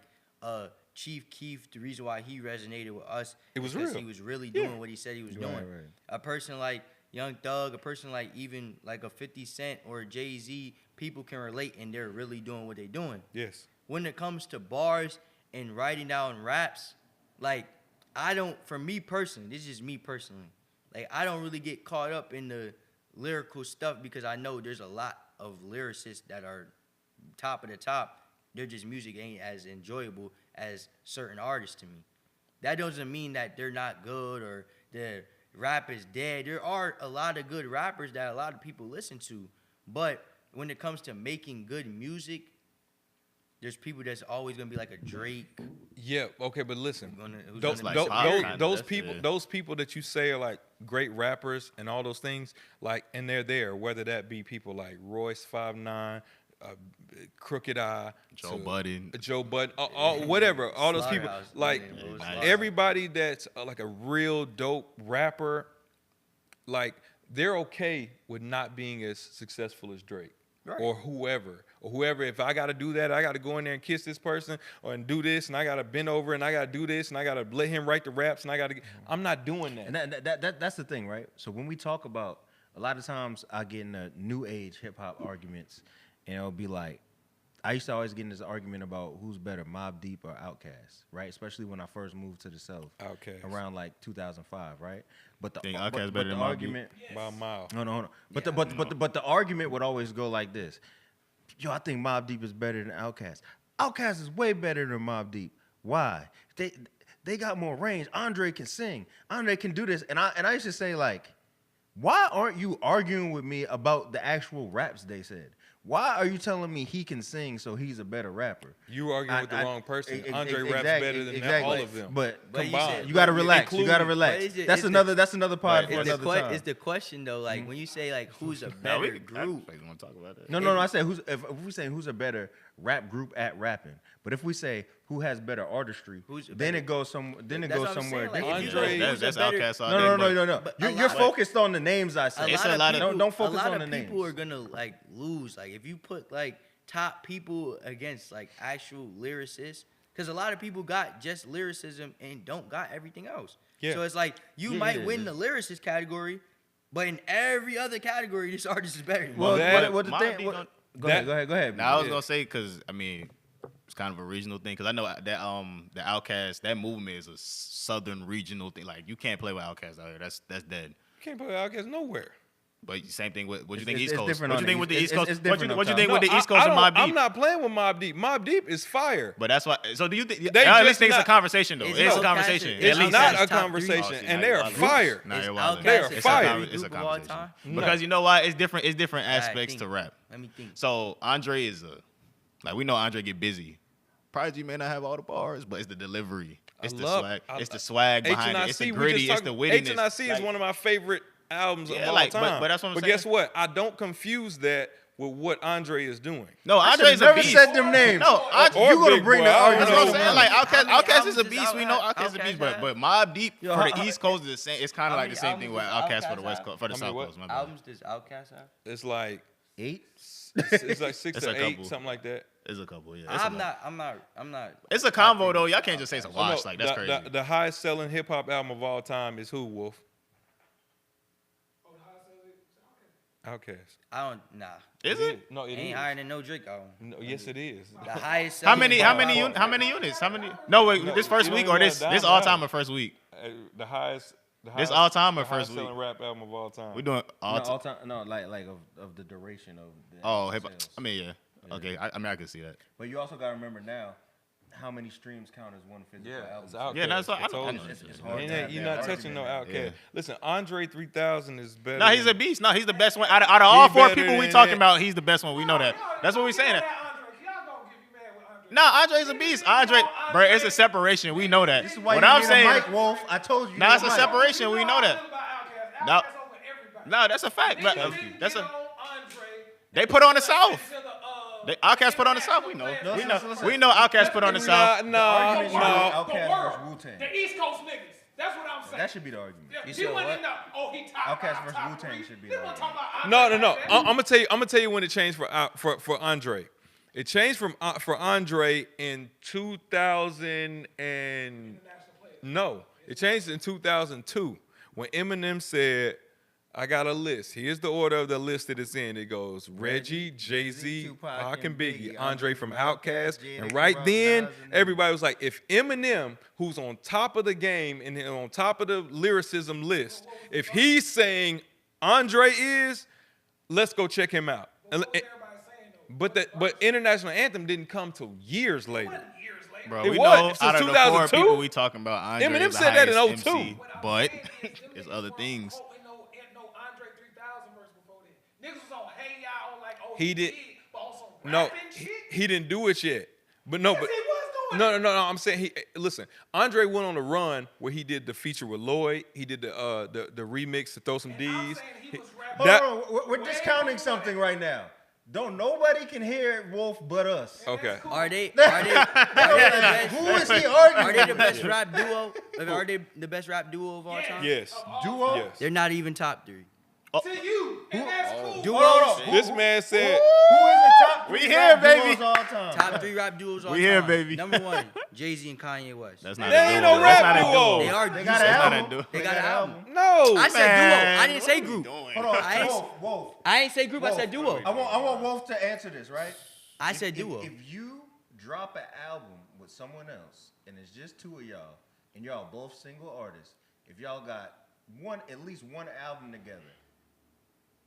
Chief Keef, the reason why he resonated with us, It was because real. he was really doing what he said he was doing. Right. A person like Young Thug, a person like even like a 50 Cent or a Jay-Z, people can relate and they're really doing what they're doing. Yes. When it comes to bars and writing down raps, like for me personally, this is just me personally, like I don't really get caught up in the lyrical stuff because I know there's a lot of lyricists that are top of the top. Their just music ain't as enjoyable as certain artists to me. That doesn't mean that they're not good or their rap is dead. There are a lot of good rappers that a lot of people listen to, but when it comes to making good music, there's people that's always gonna be like a Drake. Yeah, okay, but listen, who's those, gonna be those, pop those, kinda, those that's people, it. those people that you say are like great rappers and all those things, like, and they're there, whether that be people like Royce 5'9", Crooked Eye, Joe Budden. whatever, all those people, Slaughterhouse, like man, Lil Everybody. Slaughter. everybody that's like a real dope rapper, like they're okay with not being as successful as Drake. Right. Or whoever, if I gotta do that, I gotta go in there and kiss this person and do this, and I gotta bend over and I gotta do this, and I gotta let him write the raps, and I'm not doing that. And that's the thing, right? So when we talk about, a lot of times I get in the new age hip hop arguments, and it'll be like, I used to always get in this argument about who's better, Mobb Deep or Outkast, right? Especially when I first moved to the South, Outkast. around like 2005, right? But the Think but- Outkast but better the than Mobb Deep? argument, By a mile. no. But the argument would always go like this: yo, I think Mobb Deep is better than Outkast. Outkast is way better than Mobb Deep. Why? They got more range. Andre can sing. Andre can do this. And I used to say, like, why aren't you arguing with me about the actual raps they said? Why are you telling me he can sing so he's a better rapper? You arguing with the wrong person. Andre raps exactly, better than exactly. all of them. But But you combined. said- you gotta but relax. You gotta including- relax. But is it- That's is the- another pod for It's another time. it's the question though, like when you say like who's a Now better we group, want to talk about that. No. I said if we saying who's a better rap group at rapping, but if we say who has better artistry, Who's a then better- it goes somewhere That's what I'm somewhere saying, like, different. if you Andre- go, who's That's a better- Outkast all No. day, but No. But a You're lot- focused on the names I said. It's a lot of people, don't focus a lot on of the people names. are gonna like lose. Like if you put like top people against like actual lyricists, because a lot of people got just lyricism and don't got everything else. Yeah. So it's like you Yeah, might yeah, win yeah. the lyricist category, but in every other category, this artist is better. Than you. Well, that- what the Mobb thing? Deep What, don't- go ahead. Now I was Yeah. gonna say because I mean it's kind of a regional thing because I know that the Outkast, that movement is a southern regional thing. Like you can't play with Outkast out here. That's dead. You can't put Outkast nowhere. But same thing with what you think It's East Coast. different What on you think the with the East- East Coast? it's What you different what you on think top. with the East Coast and Mobb Deep? I'm not playing with Mobb Deep. Mobb Deep is fire. But that's why. So do you think? They I at just least think it's a not- conversation though. It's It's a no conversation. conversation. At It's least not that's a top conversation, three. and Nah, they you're are wildin'. fire. Nah, Is you're Outkast wildin'. They are the It's fire. top a, three it's a group of all conversation. time? Because you know why? It's different. It's different aspects think. to rap. Let me think. So Andre is like we know Andre get busy. Prodigy may not have all the bars, but it's the delivery. It's the swag. It's the swag behind it. It's the gritty. It's the wittiness. HNIC is one of my favorite albums of all but time. that's what I'm But saying. guess what? I don't confuse that with what Andre is doing. No, I Andre's should've a never beast. said them names. No, Or you gonna Big bring Boy, that I don't That's argument what I'm know. saying. Like How Outkast, many Outkast is a albums beast. does We know Outkast Outkast is a beast, have? but Mobb Deep Yo, for how- the East Coast is the same. It's kind How of like the many same thing with albums does Outkast for the Outkast West have? Coast, for the How many South what? Coast. My bad. Albums does Outkast have? It's like 8. it's like 6 It's to a 8, couple. something like that. It's a couple, yeah. It's a lot. I'm not. It's a convo though. Y'all can't just say it's a Oh, no, wash. Like that's crazy. The highest selling hip hop album of all time is who, Wolf? Outkast. I don't. Nah. Is it? No, it Ain't is. higher than No Drake album. No, yes, it is. The highest. How many? How selling many? album. How many units? How many? No, wait. No, This first you week don't or even this know this down all bad. time or first week? The highest. This all time or the first highest selling week? rap album of all time. We doing all time. all time. No, like of the duration of the Oh, hip hop. sales. I mean, yeah. Okay. I mean, I can see that. But you also gotta remember now, how many streams count as one physical Yeah, album? it's Outkast. Yeah, that's what I told know. you. It's hard to have You're that not touching no argument now. Outkast. Yeah. Listen, Andre 3000 is better. No, he's a than- beast. No, he's the best one. Out of all He four better people we than talking that. about, he's the best one. We know that. That's what we saying. No, Andre's a beast. Andre, bro, it's a separation. We know that. This is why What you I'm need saying, a mic, Wolf. I told you. no, need it's a mic. separation. We know that. No, no, that's a fact. But, that's a. They put on the South. Outkast put on the South. We know. No, We listen, know. listen. We know Outkast put on the South. The argument should be no. Outkast versus Wu-Tang. The East Coast niggas. That's what I'm saying. That should be the argument. Yeah, You he said went what? in there. Oh, he top Outkast five, versus top Wu-Tang three. should be He the wasn't argument. talking about No. Outkast, man. I'm gonna tell you when it changed for Andre. It changed for Andre in 2000 and no, it changed in 2002 when Eminem said, "I got a list. Here's the order of the list that it's in. It goes Reggie, Jay-Z, Pac and Biggie, Andre from Outkast." And right then, everybody was like, if Eminem, who's on top of the game and on top of the lyricism list, if he's saying Andre is, let's go check him out. But International Anthem didn't come till years later. Bro, It we was. know Since out of the 2002? 4 people we talking about, Andre Eminem is the said that in highest 02. MC, but there's other things. No Andre 3000 verse before that. Niggas was on Hey Y'all like, oh, He did. but on some No, rapping shit. he didn't do it yet. But no, Yes, but he was doing no. I'm saying listen. Andre went on a run where he did the feature with Lloyd. He did the remix to Throw Some I'm D's. saying he was rapping. That- Hold on, we're discounting something right now. Don't nobody can hear Wolf but us. Okay. Are they the best? Who is he arguing? Are they the with? best rap duo? Are they the best rap duo of all time? Yes. Duo? Yes. They're not even top 3. To you, and that's cool. Duos, Hold on. This man said. Who is the top We three here, rap baby. duos all time? top 3 rap duos all We time. here, baby. Number 1, Jay-Z and Kanye West. That's not They a ain't duo. no That's rap not a duo. duo. They are. They you got said an not album. a duo. They got an album. No. I said Man, duo. I didn't say what are you group. doing? Hold on, I ain't- Wolf. I ain't say group. I Wolf. said duo. I want Wolf to answer this, right? I said duo. If you drop an album with someone else and it's just 2 of y'all and y'all both single artists, if y'all got at least one album together,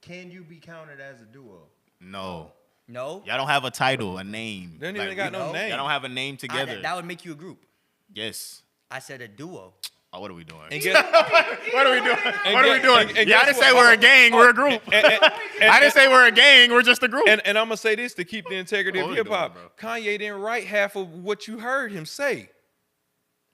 can you be counted as a duo? No. No. Y'all don't have a title, a name. They don't even got no no. name. Y'all don't have a name together. That would make you a group. Yes. I said a duo. Oh, what are we doing? And guess, What are we doing? and What are we guess- doing? and- and Yeah, I guess didn't say what? we're a gang. We're a group. I didn't say we're a gang. We're just a group. and I'm gonna say this to keep the integrity What of we hip hop. doing, Kanye didn't write half of what you heard him say.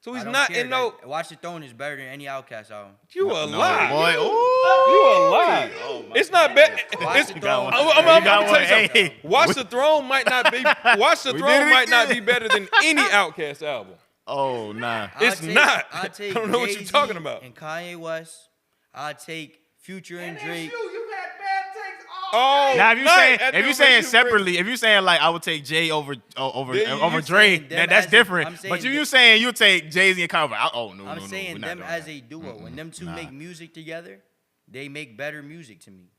So he's I don't not care. in no. Watch the Throne is better than any Outkast album. You a No, lie. boy. You Ooh. a lie. Oh, my It's not bad. Watch It's. the I'm Throne. gonna tell you one. something. Hey. Watch the Throne might not be. Watch the We Throne did it might not be again. better than any Outkast album. Oh, nah. It's not. I'll take I don't know what you're Jay-Z talking about. And Kanye West. I'll take Future and And that's Drake. you had bad takes Oh, all Now, if you night. saying That if you dude saying makes you bring- separately, if you saying like I would take Jay over Then you Drake, saying them that's as a- different. I'm saying But you them- saying you take Jay-Z and Kanye, oh no, I'm no, saying we're not them doing as that. a duo. When them two make music together, they make better music to me.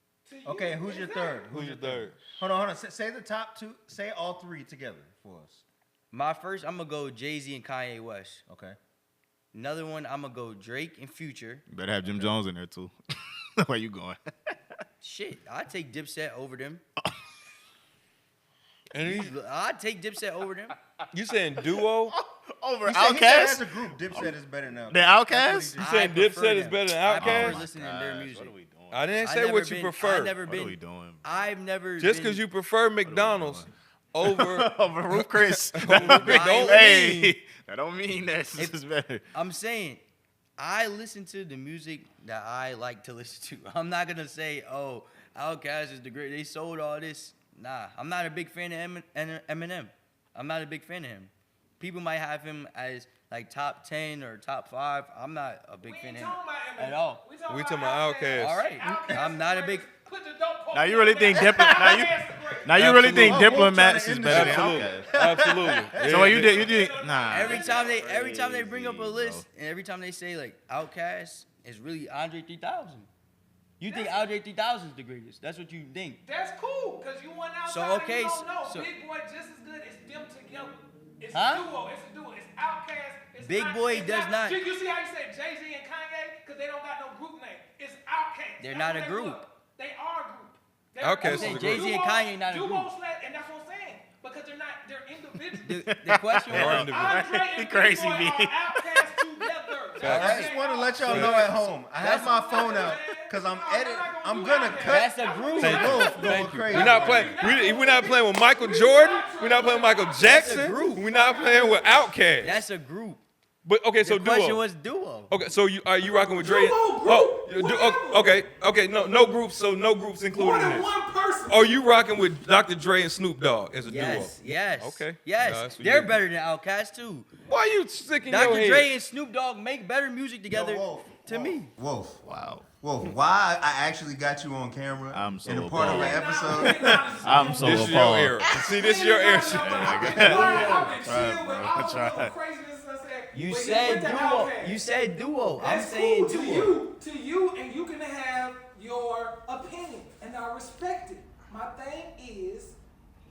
Okay, who's your third? Who's your third? Hold on. Say the top 2. Say all 3 together for us. My first, I'm gonna go Jay-Z and Kanye West. Okay. Another one, I'm gonna go Drake and Future. You better have Jim Jones in there too. Where you going? I'd take Dipset over them. And I'd take Dipset over them. you saying duo? Over He said Outkast? as a group, Dipset is better now. The Outkast? You saying Dipset is better than I prefer Outkast? listening to their music. What are we doing? I didn't I've say never what you been- prefer. I've never What are we been. doing? I've never Just been- because you prefer McDonald's over Over Roof Chris. don't Hey, mean that don't mean that this is better. I'm saying I listen to the music that I like to listen to. I'm not gonna say, oh, Outkast is the great. They sold all this. Nah, I'm not a big fan of Eminem. I'm not a big fan of him. People might have him as like top 10 or top 5. I'm not a big We fan ain't of him talking about Eminem. at all. We talking about Outkast. All right, Outkast I'm is not a the big. greatest. Put the dope post Now you in really the think back. now you really think Absolutely. Diplomats is better than Absolutely. Outkast? Absolutely. So what you did nah. Every time they bring up a list, and every time they say like Outkast is really Andre 3000. You think Andre 3000 is the greatest? That's what you think. That's cool, because you went outside So, okay, and you don't know. so- Big Boy just as good as them together. It's Huh? a duo. It's a duo. It's Outkast. It's Big not, Boy it's does not- You see how you said Jay-Z and Kanye? Because they don't got no group name. It's Outkast. They're That's not what a they group. were. They are a group. Outkast is a group. Duo- Jay-Z and Kanye not a duo group. slash- and that's what I'm saying. Because they're not, they're individuals. The question They are was, individuals. Andre and Big Crazy, Boy B. are Outkast together. I just want to let y'all know at home. I have my phone out because I'm editing. I'm gonna cut. that's a group. Wolf going crazy. We're not playing. We're not playing with Michael Jordan. We're not playing with Michael Jackson. We're not playing with Outkast. That's a group. But okay, so The question duo. was duo. Okay, so are you rocking with Dre? Duo, Oh, group, okay. No groups. So no groups More included in than this. one person. Are you rocking with Dr. Dre and Snoop Dogg as a Yes, duo? yes. Okay. Yes, No, that's what they're you- better than Outkast too. Why are you sticking your Dr. head? Dre and Snoop Dogg make better music together. Wolf, to me. Wolf. Wow. Wolf, why I actually got you on camera I'm so in a part of an appalled. episode? I'm so This is your appalled. era. See, this is your era. You said duo. You said duo. I'm saying cool duo. to you, and you can have your opinion, and I respect it. My thing is,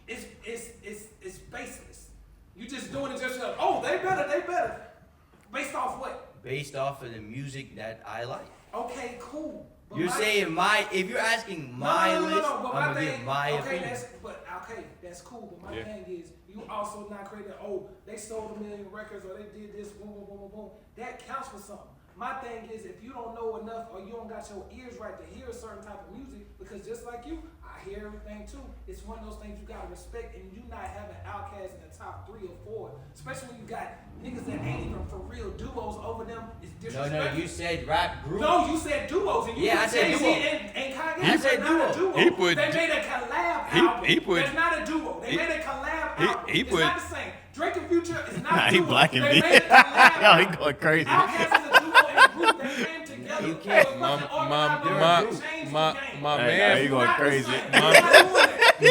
it's baseless. You just doing it just oh, they better. Based off what? Based off of the music that I like. Okay, cool. But You're saying if you're asking my list, but I'm my gonna give my okay, opinion. that's cool. But my thing is, you also not creating. Oh, they sold 1 million records, or they did this. Boom, boom, boom, boom, boom. That counts for something. My thing is, if you don't know enough, or you don't got your ears right to hear a certain type of music, because just like you, I hear everything too. It's one of those things you gotta respect, and you not having Outkast in the top 3 or 4, especially when you got niggas that ain't even for real duos over them. It's No, disrespectful. you said rap group. No, you said duos, and you Yeah, I put said Jay-Z duo. and Kanye. I said but not a duo. He put- they made a collab he album. put- That's not a duo. They made a collab album. he It's put- not the same. Drake and Future is not Nah, a he duo. blacking They me. made a collab Yo, he album. going crazy. Outkast is a duo and a group that came together. You can't- So it wasn't organized, they changed the game. my Hey, man, now you going Not the crazy. same. They're not doing it.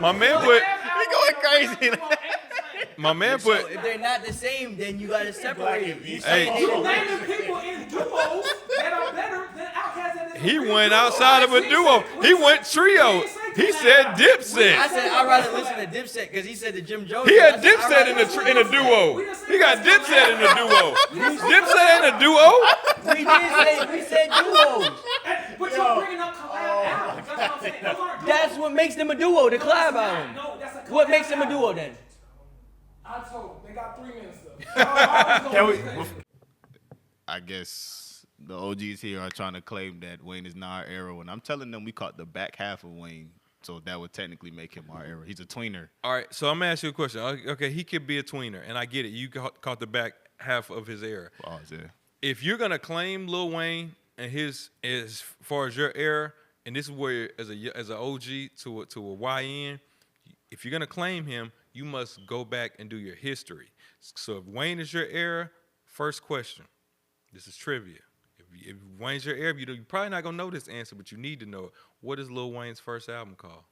my man put He going crazy. my man So put if they're not the same, then you gotta separate it. You Hey. saying they You don't- naming people in duos that are better than Outkast. That is he a real went duo. outside of a duo. He went trio. He said I Dipset. said I'd rather listen to Dipset because he said the Jim Jones. He had I said, I'd Dipset in rather- a duo. He got Dipset in a duo. Dipset in a duo. We said duos. But you're bringing up collab albums. That's what I'm saying. Those aren't duos. That's what makes them a duo. The No, collab it's not. album. No, that's a collab What makes them a album. duo then? I told them. They got 3 minutes left. Can we? I guess the OGs here are trying to claim that Wayne is not our era, when I'm telling them we caught the back half of Wayne, so that would technically make him our era. He's a tweener. All right, so I'm gonna ask you a question. Okay, he could be a tweener, and I get it. You caught the back half of his era. Oh, yeah. If you're gonna claim Lil Wayne and his as far as your era, and this is where as a OG to a YN, if you're gonna claim him, you must go back and do your history. So if Wayne is your era, first question. This is trivia. If Wayne's your era, you're probably not gonna know this answer, but you need to know it. What is Lil Wayne's first album called?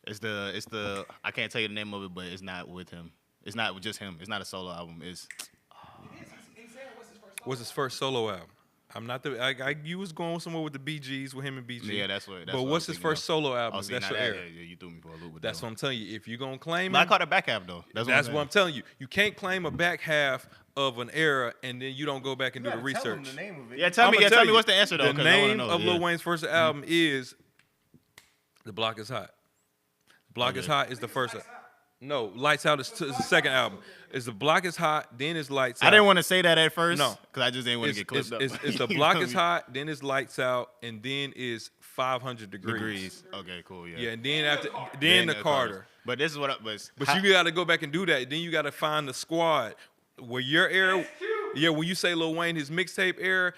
It's the I can't tell you the name of it, but it's not with him. It's not with just him. It's not a solo album. It's What's his first solo album? I'm not the. You was going somewhere with the BGs with him and BG. yeah, that's what. That's But what what's I his was thinking first of. solo album? Oh, see, That's now your that- era. yeah, you threw me for a loop with That's that what I'm telling you. If you're gonna claim But I him, caught a back half though. That's what I'm telling you. You can't claim a back half of an era and then you don't go back and do the research. The name of it. Yeah, tell me you, what's the answer though. The 'cause I wanna name know. of Yeah. Lil Wayne's first album is "The Block Is Hot." "Block Is Okay. Hot" is the first. No, "Lights Out" is the second album. It's "The Block Is Hot," then it's "Lights Out." I didn't want to say that at first. No. because I just didn't want to get clipped up. It's "The You Block feel Is me? Hot," then it's "Lights Out," and then is 500 Degrees. Okay, cool. Yeah. Yeah, and then then the Carter. But this is what. But you got to go back and do that. Then you got to find the squad. Where your era, when you say Lil Wayne, his mixtape era,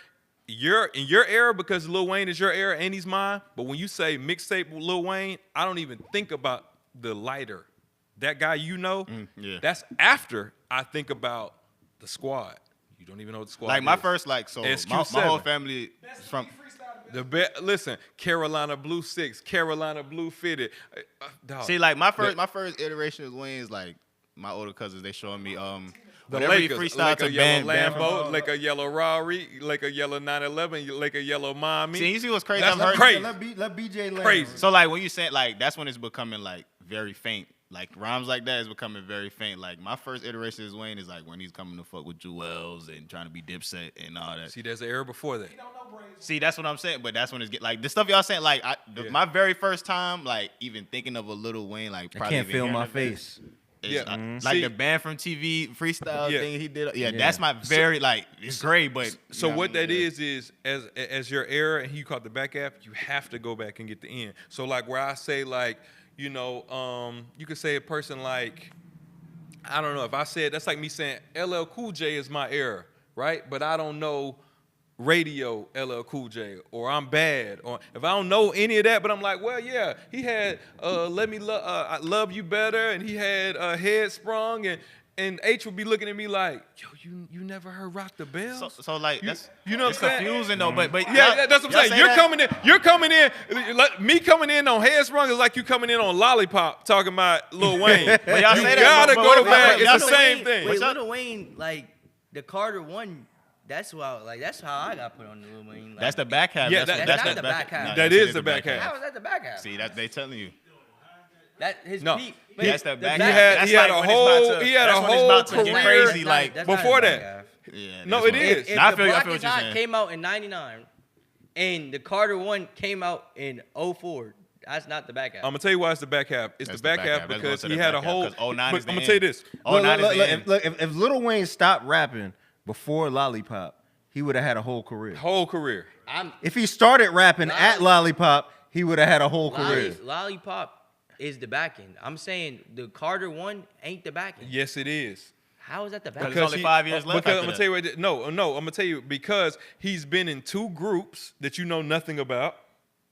you're in your era because Lil Wayne is your era and he's mine. But when you say mixtape Lil Wayne, I don't even think about the lighter. That guy yeah. that's after I think about the squad. You don't even know what the squad Like my is. first, like so, my SQ7. whole family from. Listen, Carolina Blue 6, Carolina Blue Fitted. Dog. See, like my first iteration of Wayne's like my older cousins. They showing me The whenever he Lakers, freestyled like a to yellow Bam. Lambo, like a yellow Rari, like a yellow 911, like a yellow Mommy. See, you see what's crazy? That's I've heard crazy. Let BJ land. Crazy. So like when you say like that's when it's becoming like very faint. Like rhymes like that is becoming very faint. Like my first iteration of Wayne is like when he's coming to fuck with Jewels and trying to be Dipset and all that. See, there's an era before that. See, that's what I'm saying. But that's when it's like the stuff y'all saying. Like my very first time, like even thinking of a Lil Wayne, like I probably can't even feel hearing my it, face. is, Yeah. like See- the band from TV freestyle Yeah. thing he did. Yeah, Yeah. that's my very like it's great. But So you know what I mean? that is as your era and you caught the back half, you have to go back and get the end. So like where I say like, you could say a person like, I don't know, if I said, that's like me saying LL Cool J is my era, right? But I don't know radio LL Cool J, or I'm bad, or if I don't know any of that, but I'm like, well, yeah, he had I Love You Better, and he had Head Sprung, and H would be looking at me like, yo, you never heard Rock the Bells? So like that's you know it's what I'm saying? confusing though. But Yeah, that's what I'm y'all saying. say You're that? coming in. Like, me coming in on Headsprung is like you coming in on Lollipop talking about Lil Wayne. But y'all You say that, gotta but go what back. about- It's y'all the say- same thing. Wait, y'all- Lil Wayne, like the Carter one. That's how I got put on the Lil Wayne. Like, That's the back half. Yeah, that's that's not the back half. No, That yes, it is the back half. How is that the back half? See, that they telling you. That his No. peak. That's the back He half. had- That's he had like a when it's about whole- to- he had that's a when it's whole about to get career crazy. Like that's not before the back that. half. yeah, No, that's it what- is. If Nah, I the feel Block what Is you're Hot saying. came out in '99, and the Carter one came out in '04, that's not the back half. I'm gonna tell you why it's the back half. It's That's the back half Let's go because to he the had a back half, whole. 'cause 09 but is the I'm gonna end. tell you this. Oh, nine is the end. Look, if Lil Wayne stopped rapping before Lollipop, he would have had a whole career. Whole career. If he started rapping at Lollipop, he would have had a whole career. Lollipop is the back end. I'm saying the Carter one ain't the back end. Yes, it is. How is that the back Because end? only 5 years left Because after I'm gonna that. tell you right there, no, I'm gonna tell you because he's been in two groups that you know nothing about.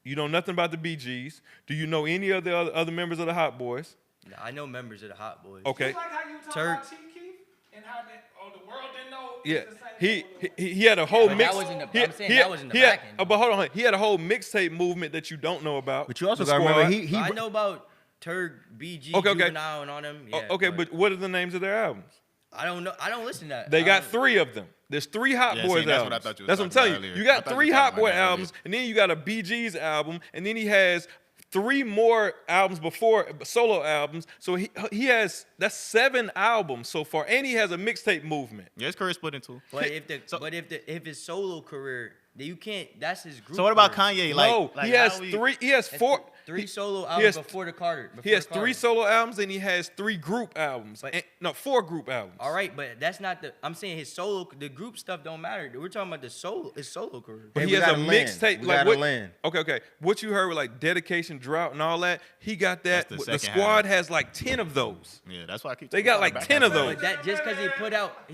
You know nothing about the BGs. Do you know any of the other members of the Hot Boys? Nah, I know members of the Hot Boys. Okay. Just like how you talk Turk. about Chief Keef and how the world didn't know. Yeah, it's the same thing with he had a whole But mix. that was in the- he- I'm saying he- that was in the he had- back end. But hold on, he had a whole mixtape movement that you don't know about. But you also The got to remember, Squad. he I know about Turk, BG, Okay. Juvenile, and all them. Yeah, Okay, but what are the names of their albums? I don't know. I don't listen to that. They I got don't- 3 of them. There's 3 Hot Yeah, Boys see, that's what I albums. thought you was That's what I'm talking telling about you. earlier. You I got thought you 3 was Hot talking Boy about that albums, and then you got a BG's album, and then he has 3 more albums before solo albums. So he has that's 7 albums so far, and he has a mixtape movement. Yeah, his career split in two. But if his solo career, then you can't. That's his group. So what about career. Kanye? Like, No, like he has how we- 3. He has That's 4. 3 solo he albums has- before the Carter. He has 3 Carter. solo albums, and he has 3 group albums. But- No, 4 group albums. All right, but that's not the. I'm saying his solo. The group stuff don't matter. We're talking about his solo career. But Hey, he we has a gotta land. mixtape. We Like gotta what? land. Okay. What you heard with like Dedication, Drought, and all that. He got that. That's the The second Squad half. has like 10 of those. Yeah, that's why I keep. They got like 10 of those. But that just because he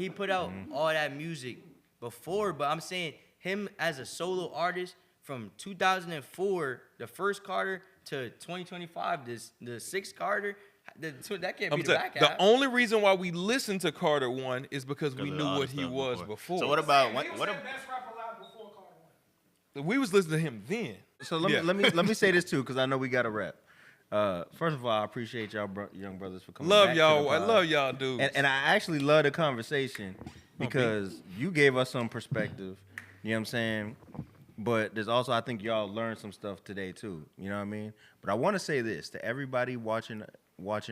put out all that music before. But I'm saying him as a solo artist from 2004, the first Carter, to 2025, the sixth Carter. That can't be the back half. The only reason why we listened to Carter 1 is because we of knew the other what he stuff was before. So what about He what? was What? the best rapper alive before Carter won. We was listening to him then. So let Yeah. me say this too, because I know we got to wrap. First of all, I appreciate y'all young brothers for coming. Love back to y'all. the I pod. love y'all dudes. And I actually love the conversation because you gave us some perspective. You know what I'm saying? But there's also, I think y'all learned some stuff today too. You know what I mean? But I want to say this to everybody watching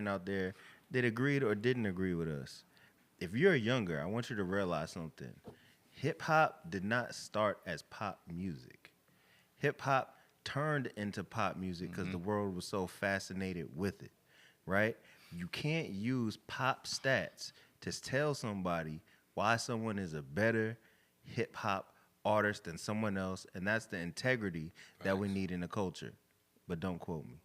out there that agreed or didn't agree with us. if you're younger, I want you to realize something. Hip hop did not start as pop music. Hip hop turned into pop music because the world was so fascinated with it, right? You can't use pop stats to tell somebody why someone is a better hip hop artist than someone else, and that's the integrity that we need in the culture. But don't quote me.